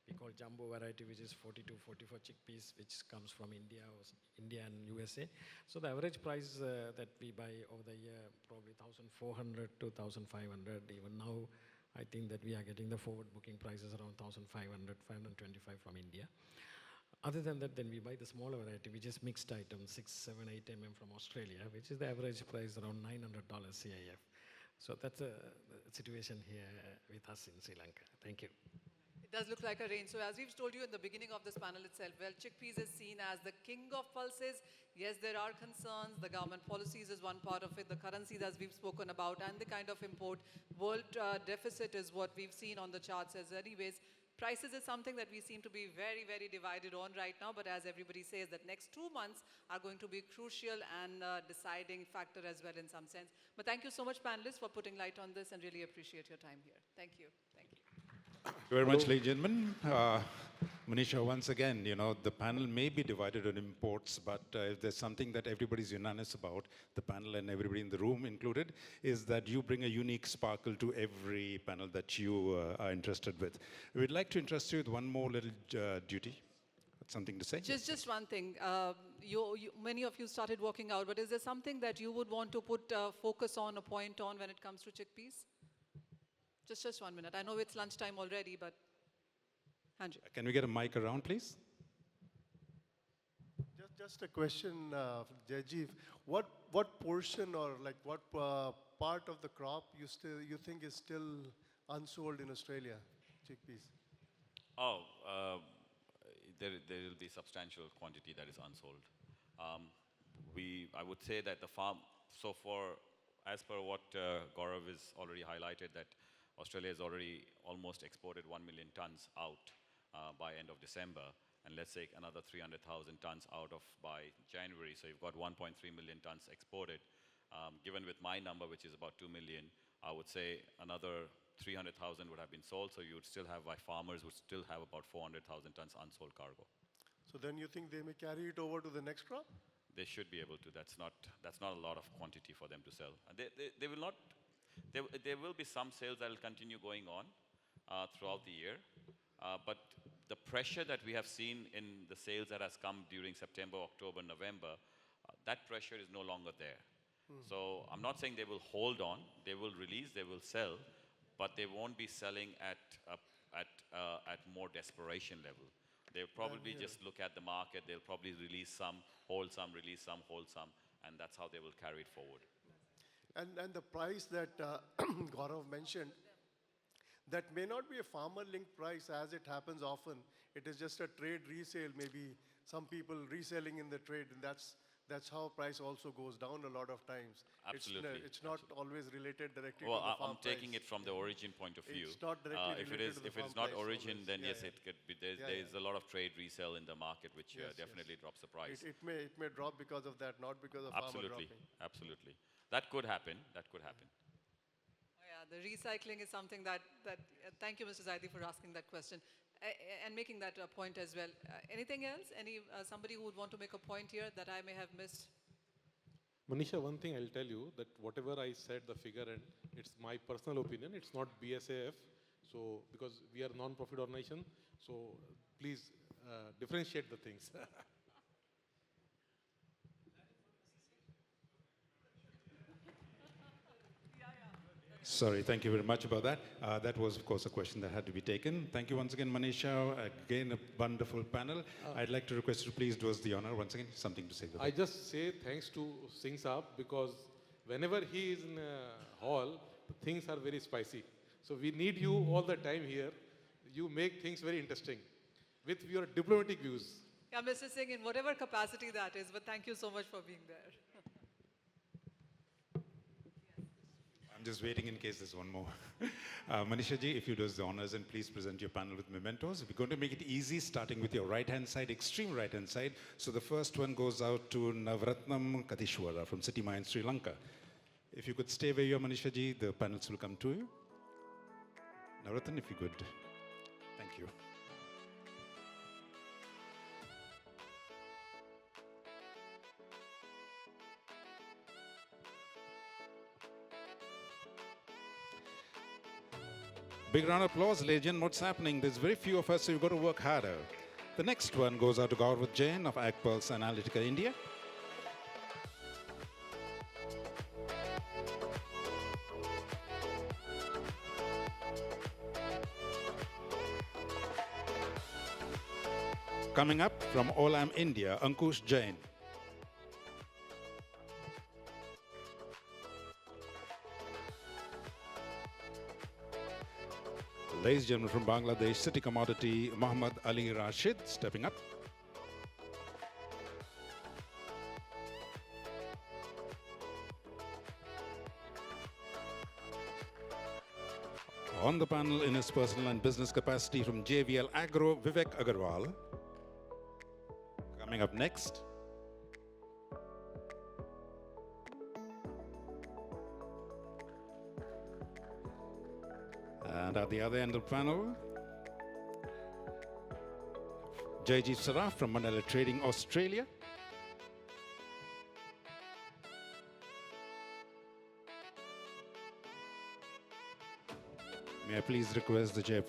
we call jumbo variety, which is 42, 44 chickpeas, which comes from India and USA. So the average price that we buy over the year, probably 1,400 to 1,500. Even now, I think that we are getting the forward booking prices around 1,500, 525 from India. Other than that, then we buy the smaller variety, which is mixed item, 6, 7, 8 mm from Australia, which is the average price around $900 CIF. So that's the situation here with us in Sri Lanka. Thank you. It does look like a range. So as we've told you in the beginning of this panel itself, well, chickpeas is seen as the king of pulses. Yes, there are concerns. The government policies is one part of it. The currencies, as we've spoken about, and the kind of import. World deficit is what we've seen on the charts as anyways. Prices is something that we seem to be very, very divided on right now. But as everybody says, that next 2 months are going to be crucial and deciding factor as well in some sense. But thank you so much, panelists, for putting light on this and really appreciate your time here. Thank you. Thank you. Thank you very much, ladies and gentlemen. Manisha, once again, the panel may be divided on imports, but if there's something that everybody's unanimous about, the panel and everybody in the room included, is that you bring a unique sparkle to every panel that you are interested with. We'd like to entrust you with one more little duty. Something to say? Just one thing. Many of you started working out, but is there something that you would want to put focus on, a point on when it comes to chickpeas? Just 1 minute. I know it's lunchtime already, but Andrew. Can we get a mic around, please? Just a question, Jayjeev. What portion or like what part of the crop you think is still unsold in Australia, chickpeas? There will be substantial quantity that is unsold. I would say that the farm, as per what Gaurav has already highlighted, that Australia has already almost exported 1 million tons out by end of December, and let's take another 300,000 tons out of by January. So you've got 1.3 million tons exported. Given with my number, which is about 2 million, I would say another 300,000 would have been sold. So you would still have, farmers would still have about 400,000 tons unsold cargo. So then you think they may carry it over to the next crop? They should be able to. That's not a lot of quantity for them to sell. They will not. There will be some sales that will continue going on throughout the year. But the pressure that we have seen in the sales that has come during September, October, November, that pressure is no longer there. So I'm not saying they will hold on. They will release, they will sell, but they won't be selling at more desperation level. They'll probably just look at the market. They'll probably release some, hold some, release some, hold some, and that's how they will carry it forward. And the price that Gaurav mentioned, that may not be a farmer-linked price as it happens often. It is just a trade resale, maybe some people reselling in the trade, and that's how price also goes down a lot of times. Absolutely. It's not always related directly well, to the farm I'm taking price. it from the origin point of view. It's not directly related to the if it's farm not price origin, always. then yes, it could be. There's a lot of trade resale in the market, which definitely drops the price. It may drop because of that, not because of farmer dropping. Absolutely. That could happen. Oh, yeah, the recycling is something that thank you, Mr. Zaidi, for asking that question and making that a point as well. Anything else? Somebody who would want to make a point here that I may have missed? Manisha, one thing I'll tell you, that whatever I said, the figure, and it's my personal opinion, it's not BSAF, so because we are a non-profit organization, so please differentiate the things. Sorry, thank you very much about that. That was, of course, a question that had to be taken. Thank you once again, Manisha. Again, a wonderful panel. I'd like to request you to please do us the honor. Once again, something to say. I just say thanks to Singh Saab, because whenever he is in a hall, things are very spicy. So we need you all the time here. You make things very interesting with your diplomatic views. Yeah, Mr. Singh, in whatever capacity that is, but thank you so much for being there. I'm just waiting in case there's one more. Manisha ji, if you do us the honors, and please present your panel with mementos. We're going to make it easy, starting with your right-hand side, extreme right-hand side. So the first one goes out to Navratnam Katheeswara from City Mines, Sri Lanka. If you could stay where you are, Manisha ji, the panels will come to you. Navratnam, if you could. Thank you. Big round of applause, ladies and gentlemen. What's happening? There's very few of us, so you've got to work harder. The next one goes out to Gaurav Jain of AgPulse Analytica, India. Coming up from Olam, India, Ankush Jain. Ladies and gentlemen, from Bangladesh, City Commodity, Muhammad Ali Rashed, stepping up. On the panel in his personal and business capacity from JVL Agro, Vivek Agrawal. Coming up next. And at the other end of the panel, Jayjeev Saraff from Mandala Trading, Australia. May I please request the chairperson